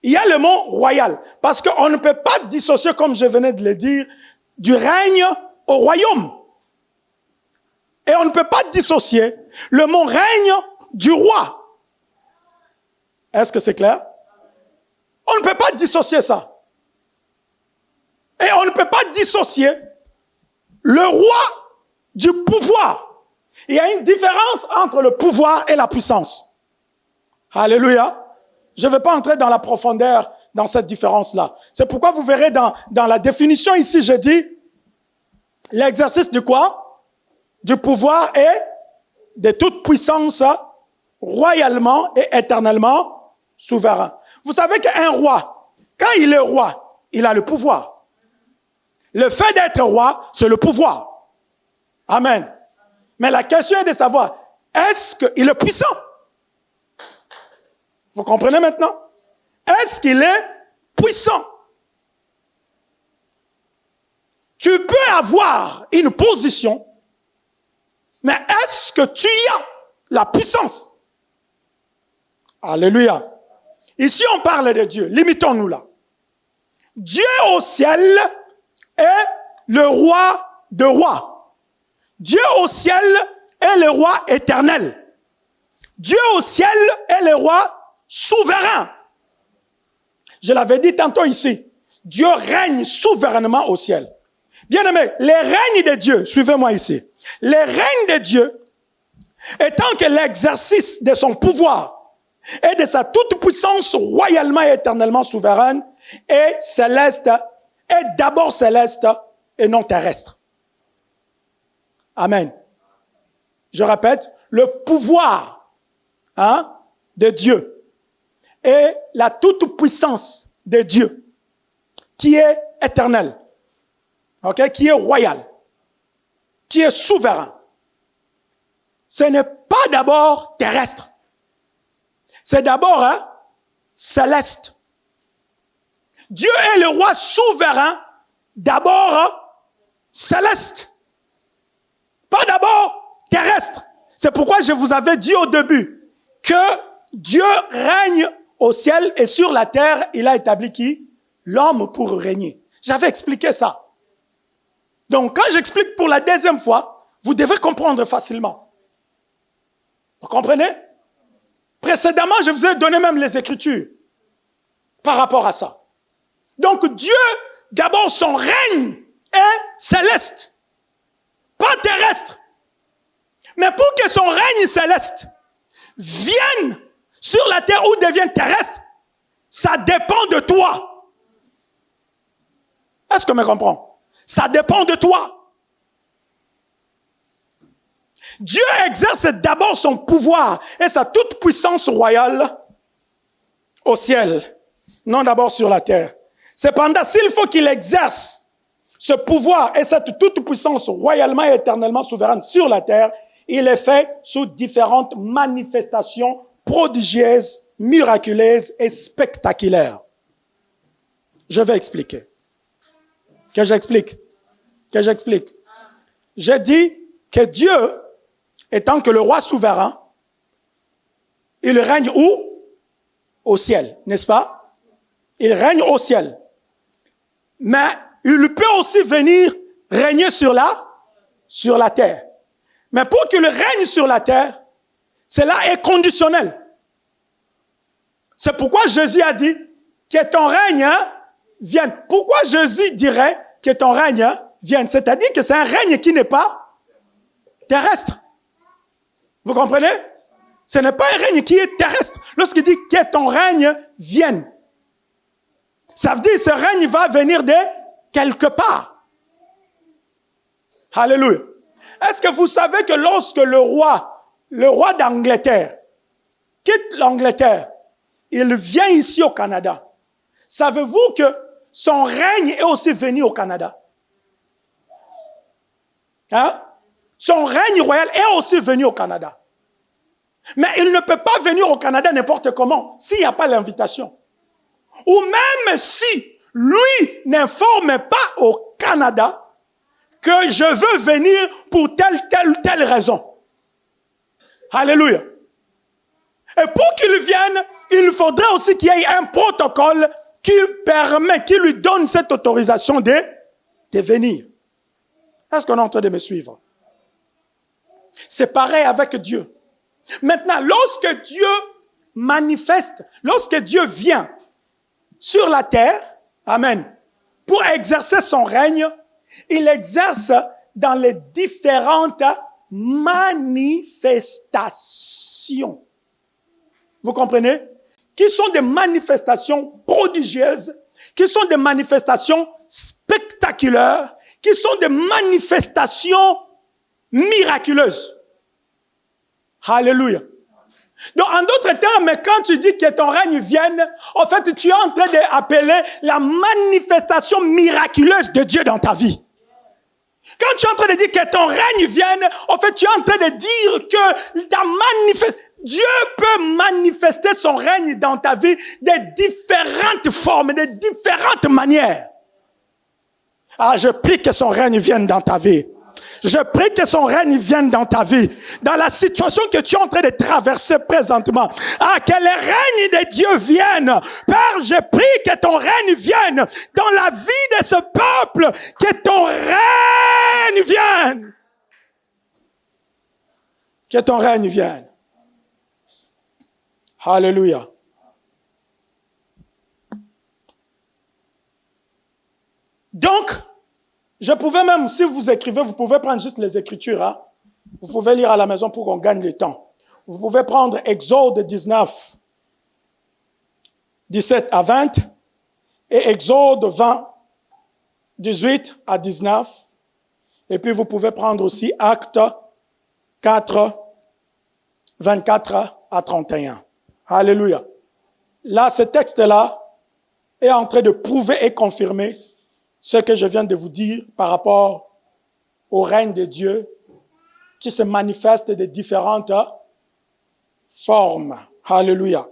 Il y a le mot royal. Parce qu'on ne peut pas dissocier, comme je venais de le dire, du règne au royaume. Et on ne peut pas dissocier le mot règne du roi. Est-ce que c'est clair? On ne peut pas dissocier ça. Et on ne peut pas dissocier le roi du pouvoir. Il y a une différence entre le pouvoir et la puissance. Alléluia. Je ne vais pas entrer dans la profondeur dans cette différence-là. C'est pourquoi vous verrez dans la définition ici, je dis l'exercice du quoi? Du pouvoir et de toute puissance royalement et éternellement souverain. Vous savez qu'un roi, quand il est roi, il a le pouvoir. Le fait d'être roi, c'est le pouvoir. Amen. Mais la question est de savoir, est-ce qu'il est puissant? Vous comprenez maintenant? Est-ce qu'il est puissant? Tu peux avoir une position, mais est-ce que tu y as la puissance? Alléluia. Ici, on parle de Dieu. Limitons-nous là. Dieu au ciel est le roi de rois. Dieu au ciel est le roi éternel. Dieu au ciel est le roi souverain. Je l'avais dit tantôt ici. Dieu règne souverainement au ciel. Bien-aimés, les règnes de Dieu, suivez-moi ici. Les règnes de Dieu et tant que l'exercice de son pouvoir et de sa toute-puissance royalement et éternellement souveraine est céleste, est d'abord céleste et non terrestre. Amen. Je répète, le pouvoir de Dieu et la toute-puissance de Dieu qui est éternel, qui est royal, qui est souverain. Ce n'est pas d'abord terrestre. C'est d'abord céleste. Dieu est le roi souverain, d'abord céleste. Pas d'abord terrestre. C'est pourquoi je vous avais dit au début que Dieu règne au ciel et sur la terre, il a établi qui? L'homme pour régner. J'avais expliqué ça. Donc quand j'explique pour la deuxième fois, vous devez comprendre facilement. Vous comprenez? Précédemment, je vous ai donné même les Écritures par rapport à ça. Donc Dieu, d'abord, son règne est céleste, pas terrestre. Mais pour que son règne céleste vienne sur la terre ou devienne terrestre, ça dépend de toi. Est-ce que tu me comprends? Ça dépend de toi. Dieu exerce d'abord son pouvoir et sa toute-puissance royale au ciel, non d'abord sur la terre. Cependant, s'il faut qu'il exerce ce pouvoir et cette toute-puissance royalement et éternellement souveraine sur la terre, il est fait sous différentes manifestations prodigieuses, miraculeuses et spectaculaires. Je vais expliquer. Que j'explique. J'ai dit que Dieu, étant que le roi souverain, il règne où? Au ciel, n'est-ce pas? Il règne au ciel. Mais il peut aussi venir régner sur la terre. Mais pour qu'il règne sur la terre, cela est conditionnel. C'est pourquoi Jésus a dit que ton règne vienne. Pourquoi Jésus dirait que ton règne vienne? C'est-à-dire que c'est un règne qui n'est pas terrestre. Vous comprenez? Ce n'est pas un règne qui est terrestre. Lorsqu'il dit que ton règne vienne, ça veut dire que ce règne va venir de quelque part. Alléluia. Est-ce que vous savez que lorsque le roi d'Angleterre quitte l'Angleterre, il vient ici au Canada. Savez-vous que son règne est aussi venu au Canada? Son règne royal est aussi venu au Canada. Mais il ne peut pas venir au Canada n'importe comment, s'il n'y a pas l'invitation. Ou même si lui n'informe pas au Canada que je veux venir pour telle raison. Alléluia. Et pour qu'il vienne, il faudrait aussi qu'il y ait un protocole qui lui donne cette autorisation de venir. Est-ce qu'on est en train de me suivre? C'est pareil avec Dieu. Maintenant, lorsque Dieu manifeste, lorsque Dieu vient sur la terre, amen, pour exercer son règne, il exerce dans les différentes manifestations. Vous comprenez? Qui sont des manifestations prodigieuses, qui sont des manifestations spectaculaires, qui sont des manifestations miraculeuses. Alléluia. Donc, en d'autres termes, quand tu dis que ton règne vienne, en fait, tu es en train d'appeler la manifestation miraculeuse de Dieu dans ta vie. Quand tu es en train de dire que ton règne vienne, en fait, tu es en train de dire que Dieu peut manifester son règne dans ta vie de différentes formes, de différentes manières. Ah, je prie que son règne vienne dans ta vie. Je prie que son règne vienne dans ta vie, dans la situation que tu es en train de traverser présentement. Ah, que le règne de Dieu vienne. Père, je prie que ton règne vienne dans la vie de ce peuple, que ton règne vienne. Que ton règne vienne. Alléluia. Donc, je pouvais même, si vous écrivez, vous pouvez prendre juste les Écritures. Vous pouvez lire à la maison pour qu'on gagne le temps. Vous pouvez prendre Exode 19, 17 à 20 et Exode 20, 18 à 19. Et puis vous pouvez prendre aussi Actes 4, 24 à 31. Alléluia. Là, ce texte-là est en train de prouver et confirmer ce que je viens de vous dire par rapport au règne de Dieu qui se manifeste de différentes formes. Alléluia.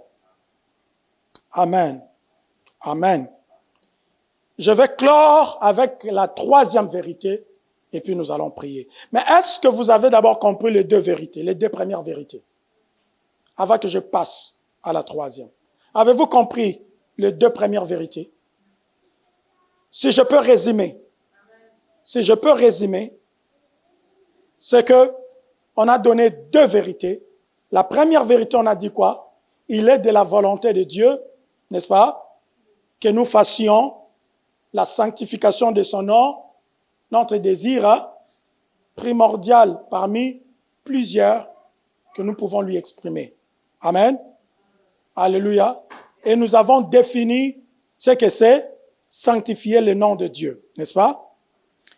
Amen. Amen. Je vais clore avec la troisième vérité et puis nous allons prier. Mais est-ce que vous avez d'abord compris les deux vérités, les deux premières vérités, avant que je passe à la troisième? Avez-vous compris les deux premières vérités? Si je peux résumer, c'est que on a donné deux vérités. La première vérité, on a dit quoi? Il est de la volonté de Dieu, n'est-ce pas, que nous fassions la sanctification de son nom, notre désir primordial parmi plusieurs que nous pouvons lui exprimer. Amen. Alléluia. Et nous avons défini ce que c'est sanctifier le nom de Dieu, n'est-ce pas?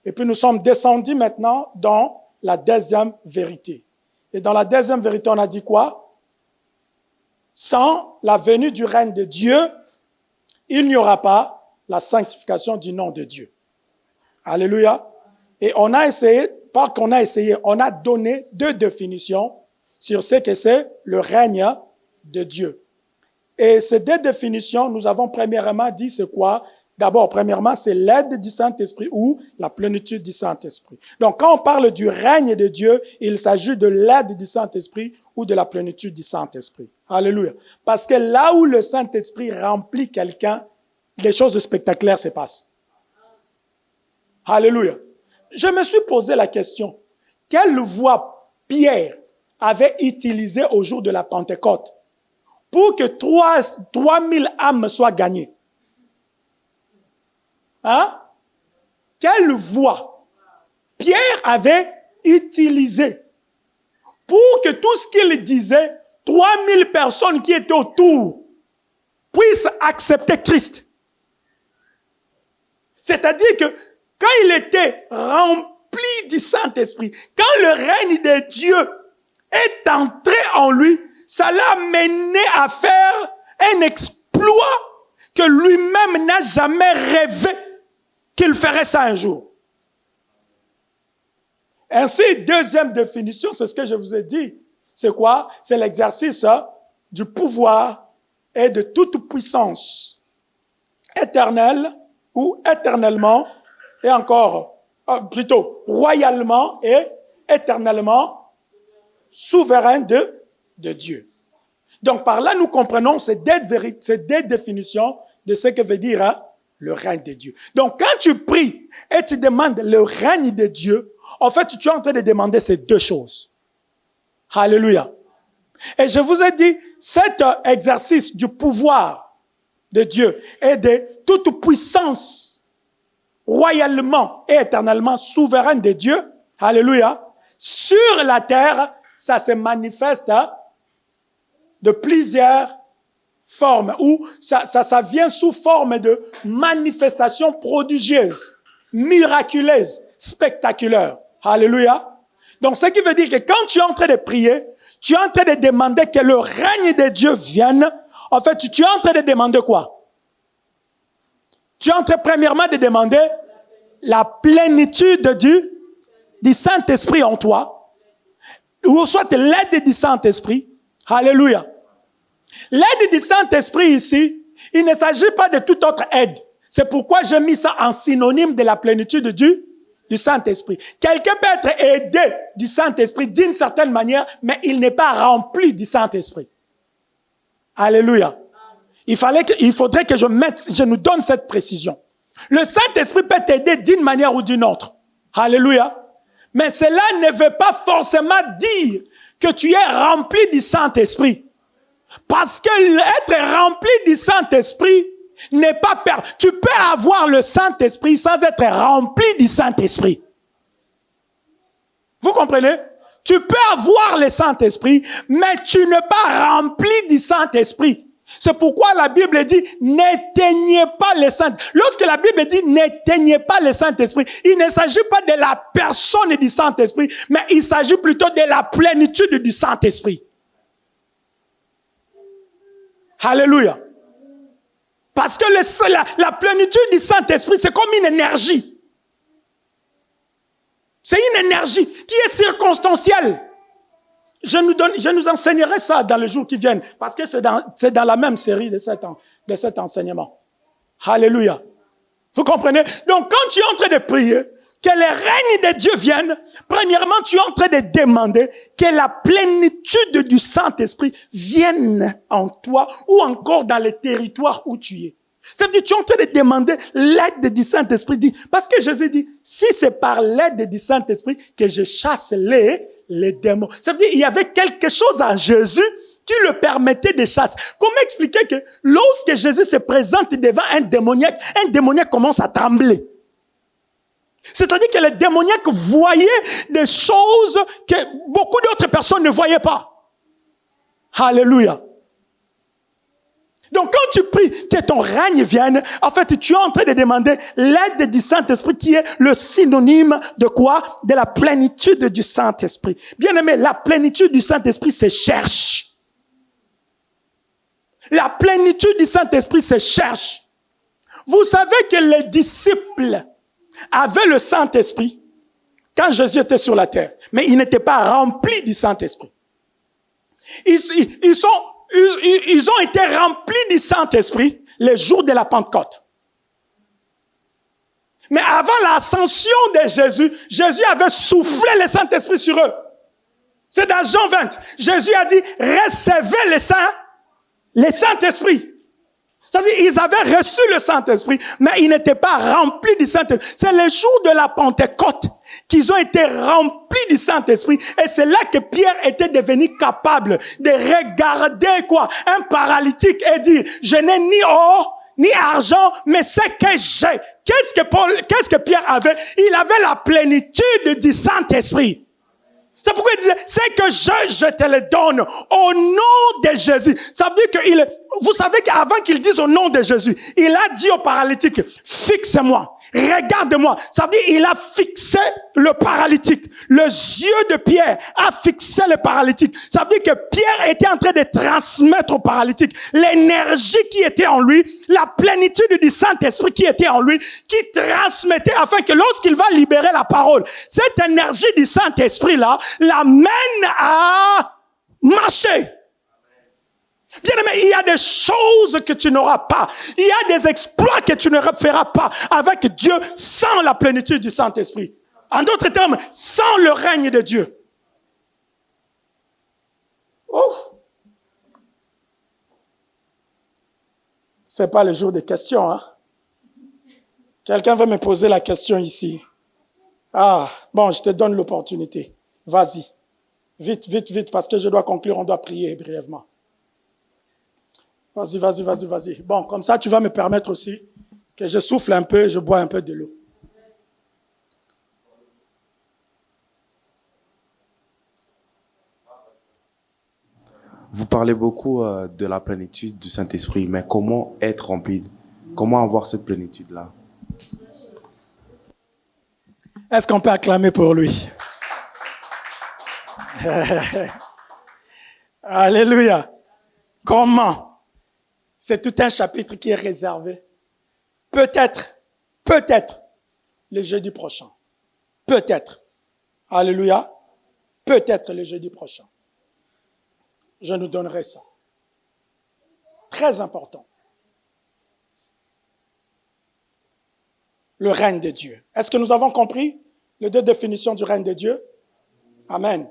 Et puis nous sommes descendus maintenant dans la deuxième vérité. Et dans la deuxième vérité, on a dit quoi? Sans la venue du règne de Dieu, il n'y aura pas la sanctification du nom de Dieu. Alléluia. Et on a essayé, on a donné deux définitions sur ce que c'est le règne de Dieu. Et ces deux définitions, nous avons premièrement dit c'est quoi? D'abord, premièrement, c'est l'aide du Saint-Esprit ou la plénitude du Saint-Esprit. Donc, quand on parle du règne de Dieu, il s'agit de l'aide du Saint-Esprit ou de la plénitude du Saint-Esprit. Alléluia. Parce que là où le Saint-Esprit remplit quelqu'un, les choses spectaculaires se passent. Alléluia. Je me suis posé la question, quelle voie Pierre avait utilisée au jour de la Pentecôte pour que 3000 âmes soient gagnées? Hein? Quelle voie Pierre avait utilisée pour que tout ce qu'il disait, 3000 personnes qui étaient autour puissent accepter Christ? C'est-à-dire que quand il était rempli du Saint-Esprit, quand le règne de Dieu est entré en lui, ça l'a mené à faire un exploit que lui-même n'a jamais rêvé qu'il ferait ça un jour. Ainsi, deuxième définition, c'est ce que je vous ai dit. C'est quoi? C'est l'exercice du pouvoir et de toute puissance éternelle ou éternellement, et encore, plutôt royalement et éternellement souverain de Dieu. Donc par là, nous comprenons ces deux définitions de ce que veut dire le règne de Dieu. Donc quand tu pries et tu demandes le règne de Dieu, en fait, tu es en train de demander ces deux choses. Alléluia. Et je vous ai dit, cet exercice du pouvoir de Dieu et de toute puissance royalement et éternellement souveraine de Dieu, alléluia, sur la terre, ça se manifeste de plusieurs formes, ou ça vient sous forme de manifestations prodigieuses, miraculeuses, spectaculaires. Alléluia. Donc, ce qui veut dire que quand tu es en train de prier, tu es en train de demander que le règne de Dieu vienne. En fait, tu es en train de demander quoi? Tu es en train, premièrement, de demander la plénitude du Saint-Esprit en toi, ou soit l'aide du Saint-Esprit. Alléluia. L'aide du Saint-Esprit ici, il ne s'agit pas de toute autre aide. C'est pourquoi j'ai mis ça en synonyme de la plénitude du Saint-Esprit. Quelqu'un peut être aidé du Saint-Esprit d'une certaine manière, mais il n'est pas rempli du Saint-Esprit. Alléluia. Il faudrait que je nous donne cette précision. Le Saint-Esprit peut t'aider d'une manière ou d'une autre. Alléluia. Mais cela ne veut pas forcément dire que tu es rempli du Saint-Esprit. Parce que être rempli du Saint-Esprit n'est pas perdu. Tu peux avoir le Saint-Esprit sans être rempli du Saint-Esprit. Vous comprenez? Tu peux avoir le Saint-Esprit, mais tu n'es pas rempli du Saint-Esprit. C'est pourquoi la Bible dit, n'éteignez pas le Saint-Esprit. Lorsque la Bible dit, n'éteignez pas le Saint-Esprit, il ne s'agit pas de la personne du Saint-Esprit, mais il s'agit plutôt de la plénitude du Saint-Esprit. Alléluia. Parce que la plénitude du Saint-Esprit, c'est comme une énergie. C'est une énergie qui est circonstancielle. Je nous enseignerai ça dans les jours qui viennent, parce que c'est dans la même série de cet enseignement. Alléluia. Vous comprenez? Donc, quand tu es en train de prier, que le règne de Dieu vienne, premièrement, tu es en train de demander que la plénitude du Saint-Esprit vienne en toi ou encore dans les territoires où tu es. Ça veut dire que tu es en train de demander l'aide du Saint-Esprit. Parce que Jésus dit, si c'est par l'aide du Saint-Esprit que je chasse les démons. Ça veut dire qu'il y avait quelque chose en Jésus qui le permettait de chasser. Comment expliquer que lorsque Jésus se présente devant un démoniaque commence à trembler? C'est-à-dire que le démoniaque voyait des choses que beaucoup d'autres personnes ne voyaient pas. Alléluia. Donc quand tu pries que ton règne vienne, en fait, tu es en train de demander l'aide du Saint-Esprit qui est le synonyme de quoi? De la plénitude du Saint-Esprit. Bien aimé, la plénitude du Saint-Esprit se cherche. La plénitude du Saint-Esprit se cherche. Vous savez que les disciples avaient le Saint-Esprit quand Jésus était sur la terre, mais ils n'étaient pas remplis du Saint-Esprit. Ils ont été remplis du Saint-Esprit les jours de la Pentecôte. Mais avant l'ascension de Jésus, Jésus avait soufflé le Saint-Esprit sur eux. C'est dans Jean 20. Jésus a dit, recevez le Saint-Esprit. C'est-à-dire, ils avaient reçu le Saint-Esprit, mais ils n'étaient pas remplis du Saint-Esprit. C'est le jour de la Pentecôte qu'ils ont été remplis du Saint-Esprit. Et c'est là que Pierre était devenu capable de regarder un paralytique et dire, je n'ai ni or, ni argent, mais ce que j'ai. Qu'est-ce que Pierre avait? Il avait la plénitude du Saint-Esprit. C'est pourquoi il disait, c'est que je te le donne au nom de Jésus. Ça veut dire vous savez qu'avant qu'il dise au nom de Jésus, il a dit au paralytique, fixe-moi, regarde-moi. Ça veut dire, il a fixé le paralytique. Les yeux de Pierre a fixé le paralytique. Ça veut dire que Pierre était en train de transmettre au paralytique l'énergie qui était en lui, la plénitude du Saint-Esprit qui était en lui, qui transmettait afin que lorsqu'il va libérer la parole, cette énergie du Saint-Esprit-là l'amène à marcher. Bien aimé, il y a des choses que tu n'auras pas. Il y a des exploits que tu ne feras pas avec Dieu sans la plénitude du Saint-Esprit. En d'autres termes, sans le règne de Dieu. Oh! C'est pas le jour des questions, hein? Quelqu'un veut me poser la question ici. Ah, bon, je te donne l'opportunité. Vas-y. Vite, parce que je dois conclure, on doit prier brièvement. Vas-y. Bon, comme ça, tu vas me permettre aussi que je souffle un peu, je bois un peu de l'eau. Vous parlez beaucoup de la plénitude du Saint-Esprit, mais comment être rempli? Comment avoir cette plénitude-là? Est-ce qu'on peut acclamer pour lui? Alléluia. Comment? C'est tout un chapitre qui est réservé. Peut-être, le jeudi prochain. Peut-être. Alléluia. Peut-être le jeudi prochain. Je nous donnerai ça. Très important. Le règne de Dieu. Est-ce que nous avons compris les deux définitions du règne de Dieu? Amen.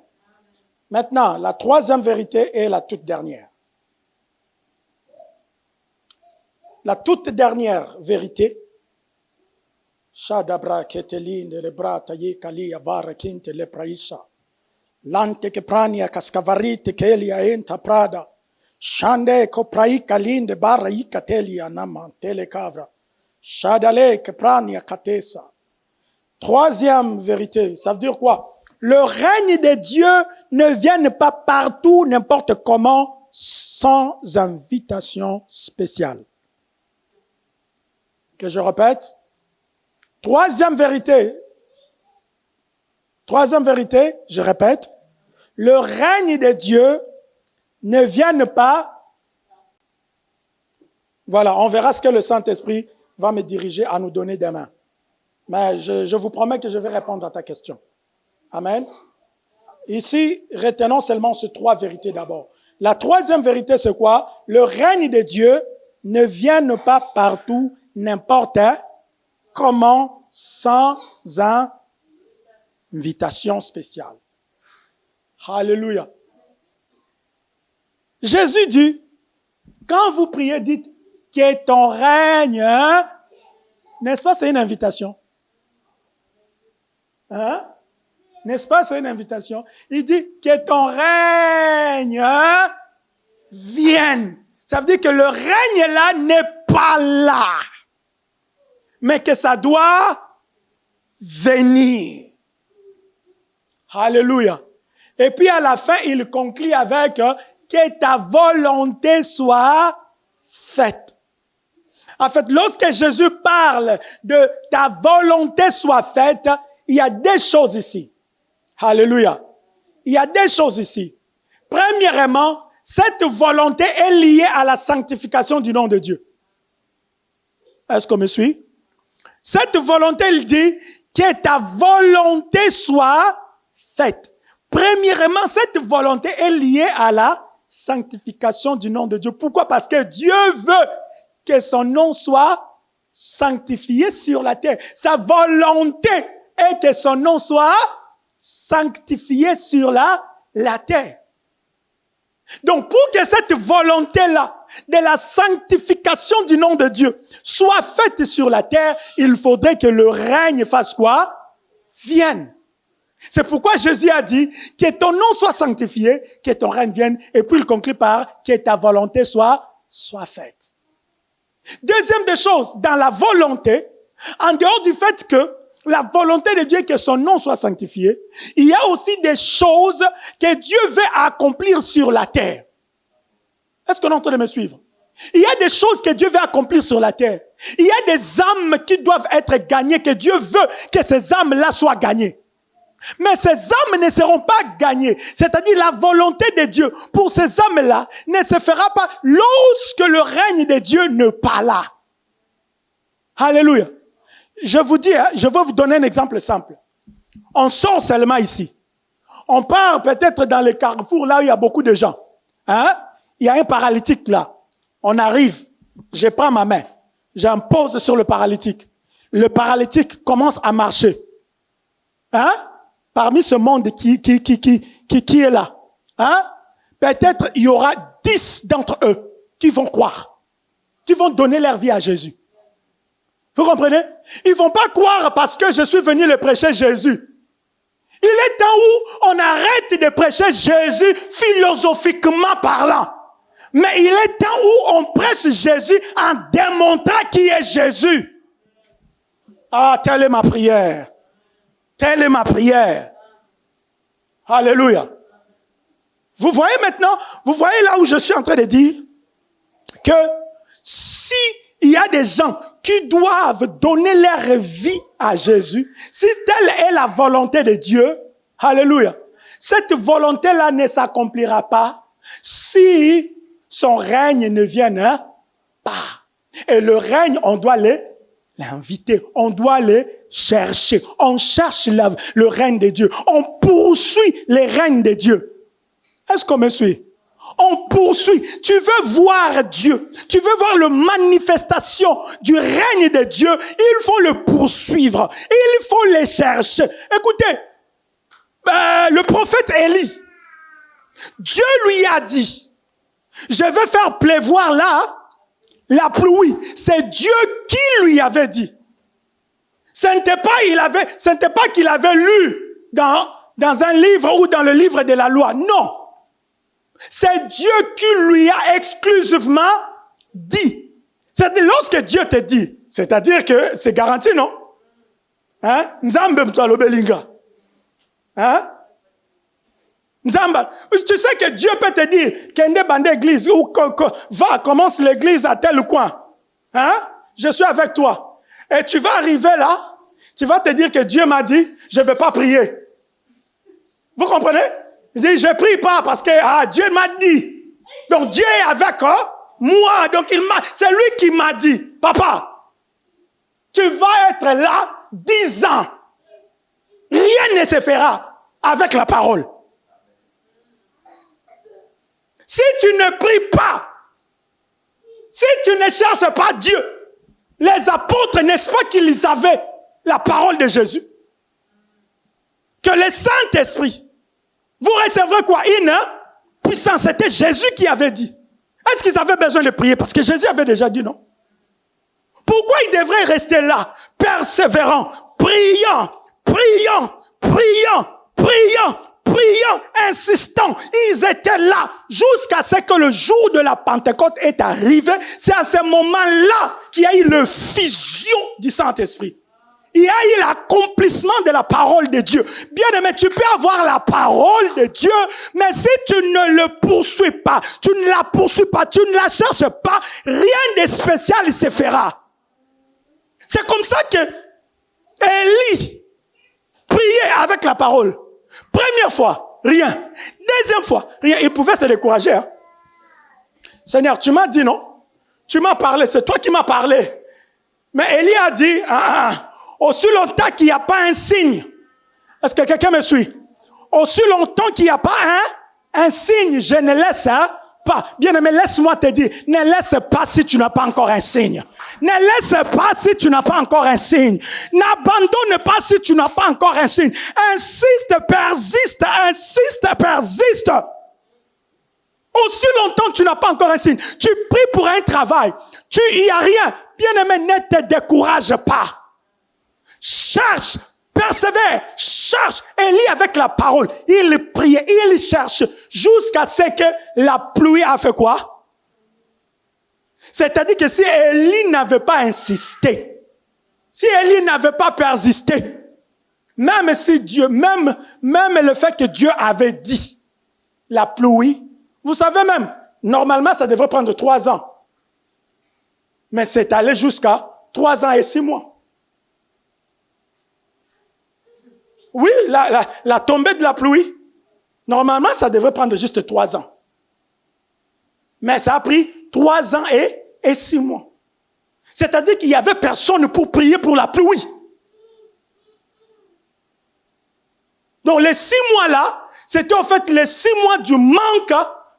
Maintenant, la troisième vérité est la toute dernière. La toute dernière vérité, Shadabra ketelinde le brata ye kali avara kinte le praisha. Lante ke prania kaskavarite kelia enta prada. Shande ko praika linde bara ikatelia namantele kavra. Shadale ke prania katesa. Troisième vérité, ça veut dire quoi? le règne de Dieu ne vient pas partout, n'importe comment, sans invitation spéciale. Que je répète. Troisième vérité, je répète, le règne de Dieu ne vient pas. Voilà, on verra ce que le Saint-Esprit va me diriger à nous donner demain. Mais je vous promets que je vais répondre à ta question. Amen. Ici, retenons seulement ces trois vérités d'abord. La troisième vérité, c'est quoi? Le règne de Dieu ne vient pas partout, n'importe comment, sans invitation spéciale. Alléluia. Jésus dit, quand vous priez, dites, que ton règne, hein? N'est-ce pas, c'est une invitation? Hein? N'est-ce pas, c'est une invitation? Il dit, que ton règne, hein, vienne. Ça veut dire que le règne là n'est pas là, mais que ça doit venir. Alléluia. Et puis à la fin, il conclut avec que ta volonté soit faite. En fait, lorsque Jésus parle de ta volonté soit faite, il y a des choses ici. Alléluia. Il y a des choses ici. Premièrement, cette volonté est liée à la sanctification du nom de Dieu. Est-ce qu'on me suit? Cette volonté, il dit que ta volonté soit faite. Premièrement, cette volonté est liée à la sanctification du nom de Dieu. Pourquoi? Parce que Dieu veut que son nom soit sanctifié sur la terre. Sa volonté est que son nom soit sanctifié sur la terre. Donc, pour que cette volonté-là de la sanctification du nom de Dieu soit faite sur la terre, il faudrait que le règne fasse quoi? Vienne. C'est pourquoi Jésus a dit que ton nom soit sanctifié, que ton règne vienne, et puis il conclut par que ta volonté soit faite. Deuxième des choses, dans la volonté, en dehors du fait que la volonté de Dieu est que son nom soit sanctifié, il y a aussi des choses que Dieu veut accomplir sur la terre. Est-ce qu'on est en train de me suivre? Il y a des choses que Dieu veut accomplir sur la terre. Il y a des âmes qui doivent être gagnées, que Dieu veut que ces âmes-là soient gagnées. Mais ces âmes ne seront pas gagnées. C'est-à-dire la volonté de Dieu pour ces âmes-là ne se fera pas lorsque le règne de Dieu n'est pas là. Alléluia. Je vous dis, je vais vous donner un exemple simple. On sort seulement ici. On part peut-être dans les carrefours là où il y a beaucoup de gens. Hein? Il y a un paralytique là. On arrive. Je prends ma main. J'impose sur le paralytique. Le paralytique commence à marcher. Hein? Parmi ce monde qui est là. Hein? Peut-être il y aura 10 d'entre eux qui vont croire. Qui vont donner leur vie à Jésus. Vous comprenez? Ils vont pas croire parce que je suis venu le prêcher Jésus. Il est temps où on arrête de prêcher Jésus philosophiquement parlant. Mais il est temps où on prêche Jésus en démontrant qui est Jésus. Ah, telle est ma prière. Telle est ma prière. Alléluia. Vous voyez maintenant, vous voyez là où je suis en train de dire que si il y a des gens qui doivent donner leur vie à Jésus, si telle est la volonté de Dieu, alléluia, cette volonté-là ne s'accomplira pas si son règne ne vient pas. Et le règne, on doit l'inviter, on doit les chercher. On cherche le règne de Dieu. On poursuit les règnes de Dieu. Est-ce qu'on me suit? On poursuit. Tu veux voir Dieu. Tu veux voir la manifestation du règne de Dieu. Il faut le poursuivre. Il faut les chercher. Écoutez, le prophète Élie, Dieu lui a dit, je vais faire pleuvoir là la pluie. C'est Dieu qui lui avait dit. Ce n'était pas qu'il avait lu dans un livre ou dans le livre de la loi. Non. C'est Dieu qui lui a exclusivement dit. C'est-à-dire, lorsque Dieu te dit, c'est-à-dire que c'est garanti, non? Hein? Nzambe mtalobelinga. Hein? Nzamba, tu sais que Dieu peut te dire, Kende bande église, ou va, commence l'église à tel coin. Hein? Je suis avec toi. Et tu vas arriver là, tu vas te dire que Dieu m'a dit, je ne vais pas prier. Vous comprenez? Il dit, je ne prie pas parce que Dieu m'a dit. Donc Dieu est avec moi. Donc c'est lui qui m'a dit, papa, tu vas être là 10 ans. Rien ne se fera avec la parole. Si tu ne pries pas, si tu ne cherches pas Dieu, les apôtres, n'est-ce pas qu'ils avaient la parole de Jésus? Que le Saint-Esprit, vous recevrez quoi? Une puissance. C'était Jésus qui avait dit. Est-ce qu'ils avaient besoin de prier? Parce que Jésus avait déjà dit non. Pourquoi ils devraient rester là, persévérants, priant, insistants? Ils étaient là jusqu'à ce que le jour de la Pentecôte est arrivé. C'est à ce moment-là qu'il y a eu la fusion du Saint-Esprit. Il y a eu l'accomplissement de la parole de Dieu. Bien aimé, tu peux avoir la parole de Dieu, mais si tu ne le poursuis pas, tu ne la poursuis pas, tu ne la cherches pas, rien de spécial se fera. C'est comme ça que Élie priait avec la parole. Première fois, rien. Deuxième fois, rien. Il pouvait se décourager. Hein? Seigneur, tu m'as dit non? Tu m'as parlé, c'est toi qui m'as parlé. Mais Élie a dit, aussi longtemps qu'il n'y a pas un signe. Est-ce que quelqu'un me suit? Aussi longtemps qu'il n'y a pas un signe, je ne laisse pas. Bien aimé, laisse-moi te dire, ne laisse pas si tu n'as pas encore un signe. Ne laisse pas si tu n'as pas encore un signe. N'abandonne pas si tu n'as pas encore un signe. Insiste, persiste. Aussi longtemps que tu n'as pas encore un signe. Tu pries pour un travail. Il n'y a rien. Bien aimé, ne te décourage pas. Cherche, persévère, cherche. Élie avec la parole, il priait, il cherche jusqu'à ce que la pluie a fait quoi? C'est-à-dire que si Élie n'avait pas insisté, si Élie n'avait pas persisté, même si Dieu, même le fait que Dieu avait dit la pluie, vous savez même, normalement ça devrait prendre 3 ans. Mais c'est allé jusqu'à 3 ans et 6 mois. Oui, la tombée de la pluie, normalement, ça devrait prendre juste 3 ans. Mais ça a pris 3 ans et 6 mois. C'est-à-dire qu'il n'y avait personne pour prier pour la pluie. Donc, les 6 mois-là, c'était en fait les 6 mois du manque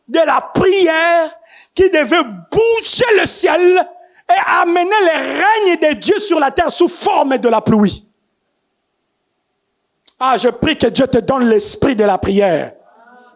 de la prière qui devait boucher le ciel et amener le règne de Dieu sur la terre sous forme de la pluie. Je prie que Dieu te donne l'esprit de la prière.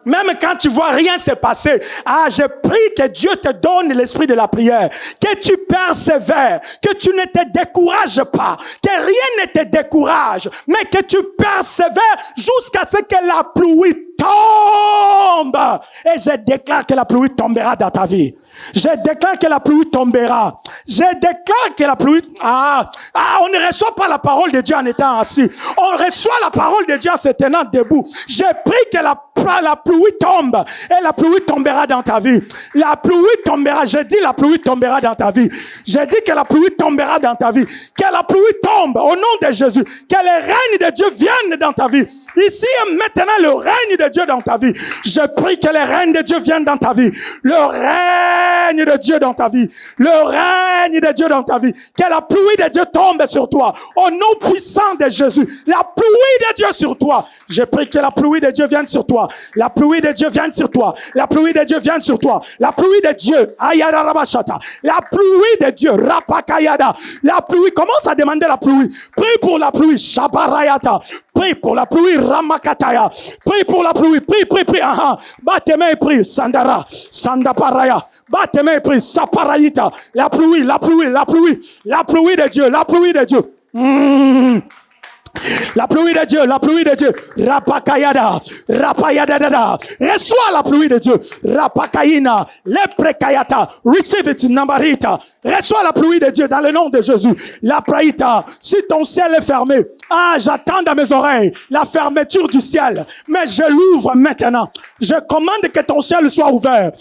Même quand tu vois rien se passer, je prie que Dieu te donne l'esprit de la prière. Que tu persévères, que tu ne te décourages pas, que rien ne te décourage, mais que tu persévères jusqu'à ce que la pluie tombe. Et je déclare que la pluie tombera dans ta vie. Je déclare que la pluie tombera. Je déclare que la pluie... on ne reçoit pas la parole de Dieu en étant assis. On reçoit la parole de Dieu en se tenant debout. Je prie que la pluie tombe. Et la pluie tombera dans ta vie. La pluie tombera. Je dis la pluie tombera dans ta vie. Je dis que la pluie tombera dans ta vie. Que la pluie tombe au nom de Jésus. Que le règne de Dieu vienne dans ta vie. Ici et maintenant, le règne de Dieu dans ta vie. Je prie que le règne de Dieu vienne dans ta vie. Le règne de Dieu dans ta vie. Le règne de Dieu dans ta vie. Que la pluie de Dieu tombe sur toi. Au nom puissant de Jésus. La pluie de Dieu sur toi. Je prie que la pluie de Dieu vienne sur toi. La pluie de Dieu vienne sur toi. La pluie de Dieu vienne sur toi. La pluie de Dieu. Ayada Rabashata. La pluie de Dieu. Rapakayada. La pluie. Commence à demander la pluie. Prie pour la pluie. Shabarayata. Prie pour la pluie, Ramakataya. Prie pour la pluie, prie. Bat tes mains et prie, Sandara, Sandaparaya. Bat tes mains et prie, Saparayita. La pluie de Dieu, la pluie de Dieu. La pluie de Dieu, la pluie de Dieu. Rapakayada, rapayadada. Reçois la pluie de Dieu. Rapakaina, leprekayata. Receive it, Nambarita. Reçois la pluie de Dieu dans le nom de Jésus. La praïta. Si ton ciel est fermé, j'attends dans mes oreilles la fermeture du ciel. Mais je l'ouvre maintenant. Je commande que ton ciel soit ouvert.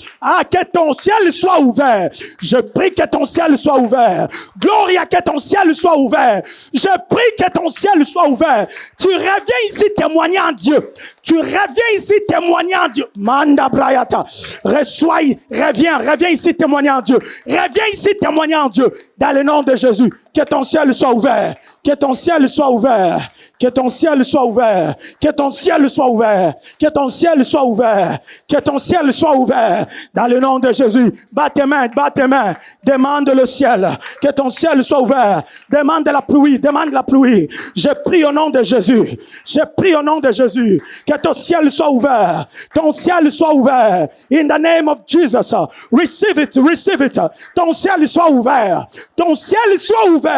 Que ton ciel soit ouvert. Je prie que ton ciel soit ouvert. Gloria, que ton ciel soit ouvert. Je prie que ton ciel soit ouvert. Tu reviens ici témoigner en Dieu. Tu reviens ici témoigner en Dieu. Manda Brayata. Reviens ici témoigner en Dieu. Reviens ici témoigner en Dieu. Dans le nom de Jésus. Que ton ciel soit ouvert. Que ton ciel soit ouvert. Que ton ciel soit ouvert. Que ton ciel soit ouvert. Que ton ciel soit ouvert. Que ton ciel soit ouvert. Dans le nom de Jésus. Bats tes mains, bats tes mains. Demande le ciel. Que ton ciel soit ouvert. Demande la pluie, demande la pluie. Je prie au nom de Jésus. Je prie au nom de Jésus. Que ton ciel soit ouvert. Ton ciel soit ouvert. In the name of Jesus. Receive it, receive it. Ton ciel soit ouvert. Ton ciel soit ouvert.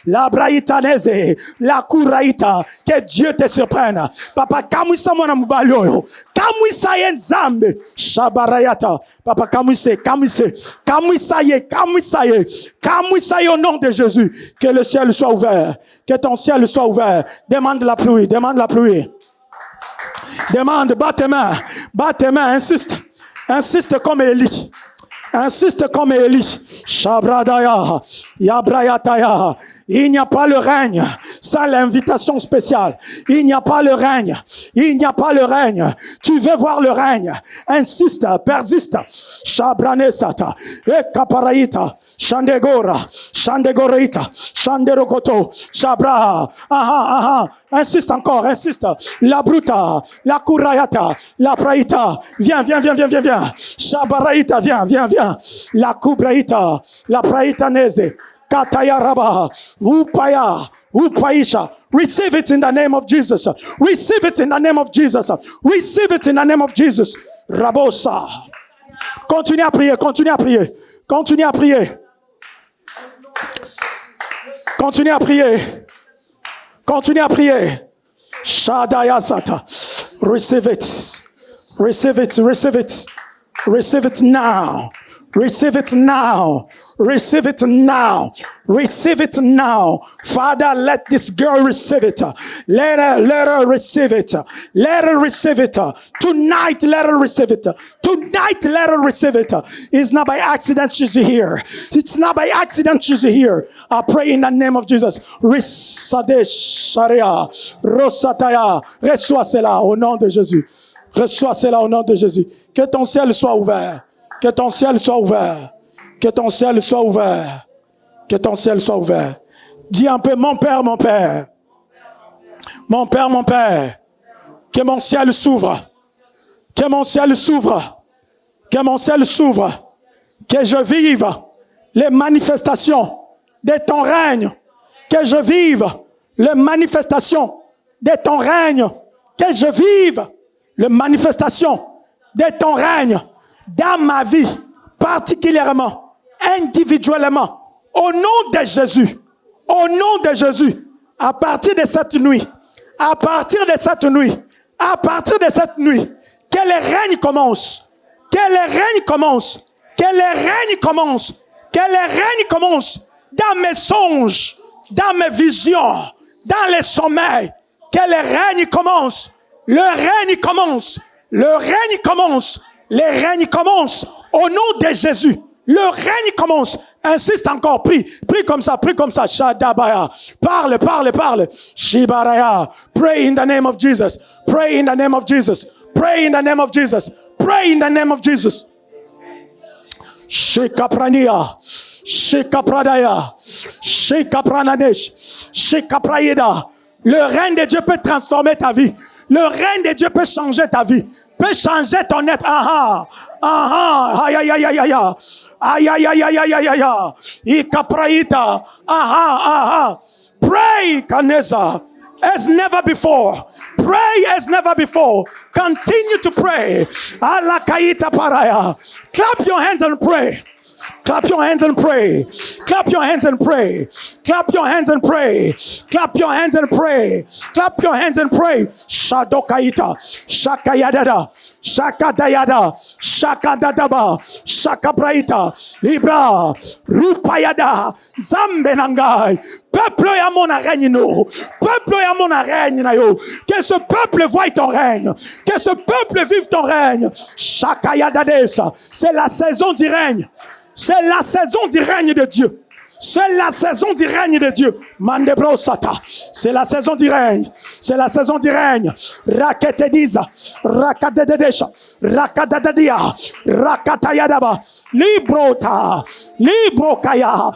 La braïtanese, la couraïta. Que Dieu te surprenne. Papa, kamwisa mwana mubali oyo. Kamwisa ye nzambe. Shabarayata. Papa, kamwisa ye au nom de Jésus. Que le ciel soit ouvert. Que ton ciel soit ouvert. Demande la pluie, demande la pluie. Demande, bats tes mains, insiste. Insiste comme Élie. Insiste comme Élie. Shabradaya, Yabrayataya. Il n'y a pas le règne sans l'invitation spéciale. Il n'y a pas le règne. Il n'y a pas le règne. Tu veux voir le règne. Insiste, persiste. Shabranesata. Ekaparaita. Shandegora. Shandegoreita. Shanderokoto. Shabra. Insiste encore, insiste. La bruta. La kurayata. La praita. Viens. Shabaraita, viens. La kubraita. La praita neze. Katayaraba, Upaisha. Receive it in the name of Jesus. Receive it in the name of Jesus. Receive it in the name of Jesus. Rabosa. Continue à prier, continue à prier. Continue à prier. Continue à prier. Continue à prier. Shadaya Sata. Receive it. Receive it. Receive it. Receive it now. Receive it now. Receive it now. Receive it now. Father, let this girl receive it. Let her receive it. Let her receive it. Tonight, let her receive it. Tonight, let her receive it. It's not by accident she's here. It's not by accident she's here. I pray in the name of Jesus. Risadesh Sharia. Rosataya. Reçois cela au nom de Jésus. Reçois cela au nom de Jésus. Que ton ciel soit ouvert. Que ton ciel soit ouvert. Que ton ciel soit ouvert. Que ton ciel soit ouvert. Dis un peu, mon Père, mon Père. Mon Père, mon Père. Que mon ciel s'ouvre. Que mon ciel s'ouvre. Que mon ciel s'ouvre. Que je vive les manifestations de ton règne. Que je vive les manifestations de ton règne. Que je vive les manifestations de ton règne dans ma vie, particulièrement, individuellement, au nom de Jésus, à partir de cette nuit, que le règne commence, dans mes songes, dans mes visions, dans les sommeils, que le règne commence, le règne commence au nom de Jésus. Le règne commence. Insiste encore, prie comme ça. Shadabaya. Parle. Shibaraya. Pray in the name of Jesus. Pray in the name of Jesus. Shikaprania. Shikapradaya. Shikaprananesh. Shikapraida. Le règne de Dieu peut transformer ta vie. Le règne de Dieu peut changer ta vie. Peut changer ton être. Ikapraita. Pray, Kaneza, as never before. Continue to pray. Alakaita paraya. Clap your hands and pray. Clap your hands and pray. Clap your hands and pray. Clap your hands and pray. Clap your hands and pray. Clap your hands and pray. Shadokaita. Shakayadada. Shakadayada. Shakadadaba. Shakabraita. Libra. Rupayada. Zambenangai. Peuple ya mon règne no. Peuple ya mon règne na yo. Que ce peuple voie ton règne. Que ce peuple vive ton règne. Shakayadadesa. C'est la saison du règne. C'est la saison du règne de Dieu. C'est la saison du règne de Dieu. Mandebro Sata. C'est la saison du règne. C'est la saison du règne. Raketediza. Rakadedesha. Rakadadia. Rakatayadaba. Librota. Librokaya.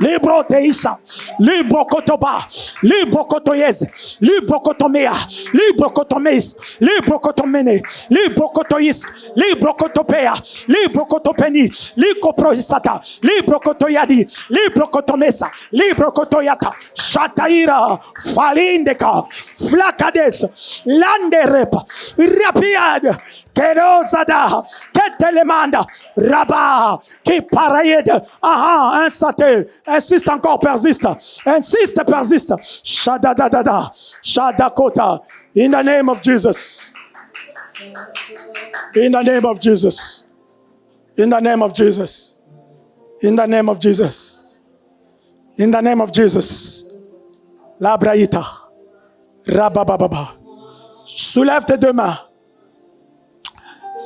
Libro Teisha, Libro Kotoba, Libro Kotoyez, Libro Kotomea, Libro Kotomes, Libro Kotomene, Libro Kotois, Libro Kotopea, Libro Kotopeni, Libro Prohisata, Libro Kotoyadi, Libro Kotomesa, Libro Kotoyata, Shataira, Falindeka, Flacades, Landerep, Rapiad, Kerosada, Ketelemanda, Rabat, qui paraïde, aha, un saté. Insiste encore, persiste. Insiste, persiste. Shadadadada. Shadakota. In the name of Jesus. In the name of Jesus. In the name of Jesus. In the name of Jesus. In the name of Jesus. La braïta. Rabababa. Soulève tes deux mains.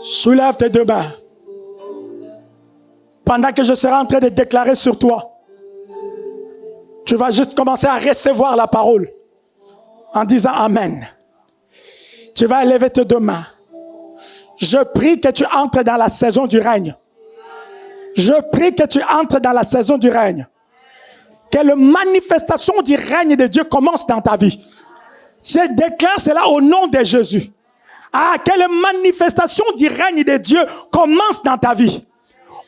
Soulève tes deux mains. Pendant que je serai en train de déclarer sur toi, tu vas juste commencer à recevoir la parole en disant Amen. Tu vas élever tes deux mains. Je prie que tu entres dans la saison du règne. Je prie que tu entres dans la saison du règne. Que la manifestation du règne de Dieu commence dans ta vie. Je déclare cela au nom de Jésus. Ah, que la manifestation du règne de Dieu commence dans ta vie.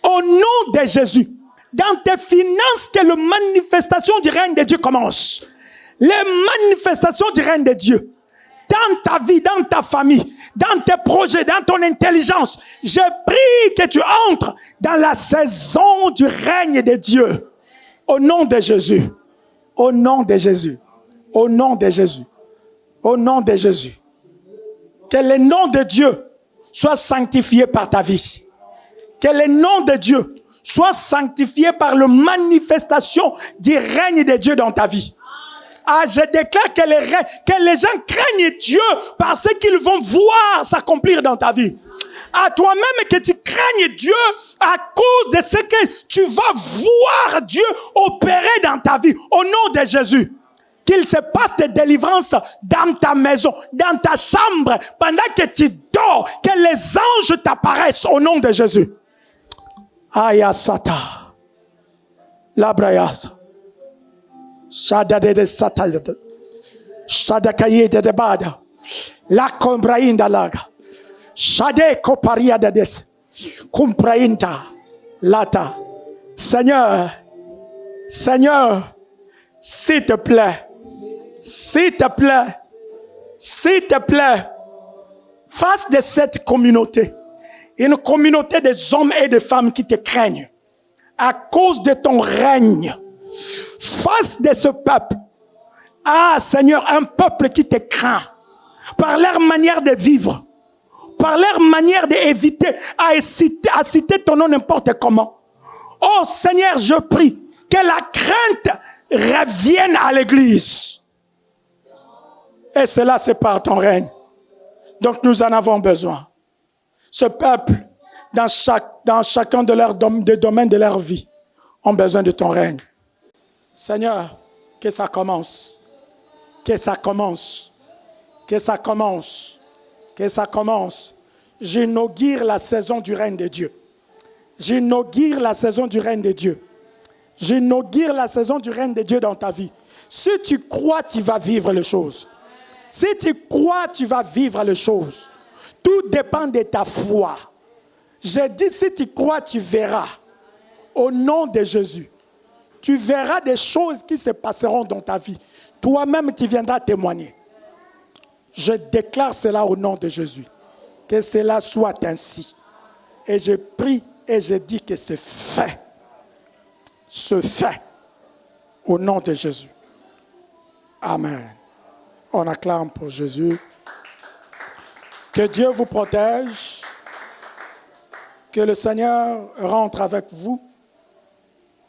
Au nom de Jésus. Dans tes finances, que la manifestation du règne de Dieu commence. Les manifestations du règne de Dieu. Dans ta vie, dans ta famille, dans tes projets, dans ton intelligence. Je prie que tu entres dans la saison du règne de Dieu. Au nom de Jésus. Au nom de Jésus. Au nom de Jésus. Au nom de Jésus. Que le nom de Dieu soit sanctifié par ta vie. Que le nom de Dieu soit sanctifié par la manifestation du règne de Dieu dans ta vie. Ah, je déclare que les gens craignent Dieu parce qu'ils vont voir s'accomplir dans ta vie. À toi-même que tu craignes Dieu à cause de ce que tu vas voir Dieu opérer dans ta vie. Au nom de Jésus. Qu'il se passe des délivrances dans ta maison, dans ta chambre, pendant que tu dors, que les anges t'apparaissent au nom de Jésus. Ayasata. Labrayasa. Shadade sata. Shadakaye de bada. La combrainda laga. Shade koparia de des. Comprainta. Lata. Seigneur. Seigneur. S'il te plaît. S'il te plaît. S'il te plaît. Face de cette communauté. Une communauté des hommes et des femmes qui te craignent. À cause de ton règne. Face de ce peuple. Ah Seigneur, un peuple qui te craint. Par leur manière de vivre. Par leur manière d'éviter à citer ton nom n'importe comment. Oh Seigneur, je prie que la crainte revienne à l'église. Et cela c'est par ton règne. Donc nous en avons besoin. Ce peuple, dans chacun des domaines de leur vie, ont besoin de ton règne. Seigneur, que ça commence. Que ça commence. Que ça commence. Que ça commence. J'inaugure la saison du règne de Dieu. J'inaugure la saison du règne de Dieu. J'inaugure la saison du règne de Dieu dans ta vie. Si tu crois, tu vas vivre les choses. Si tu crois, tu vas vivre les choses. Tout dépend de ta foi. J'ai dit, si tu crois, tu verras. Au nom de Jésus. Tu verras des choses qui se passeront dans ta vie. Toi-même, tu viendras témoigner. Je déclare cela au nom de Jésus. Que cela soit ainsi. Et je prie et je dis que c'est fait. se fait au nom de Jésus. Amen. On acclame pour Jésus. Que Dieu vous protège. Que le Seigneur rentre avec vous.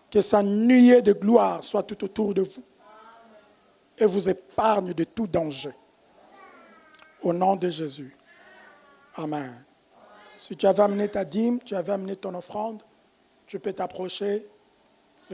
Que sa nuée de gloire soit tout autour de vous. Et vous épargne de tout danger. Au nom de Jésus. Amen. Si tu avais amené ta dîme, tu avais amené ton offrande, tu peux t'approcher.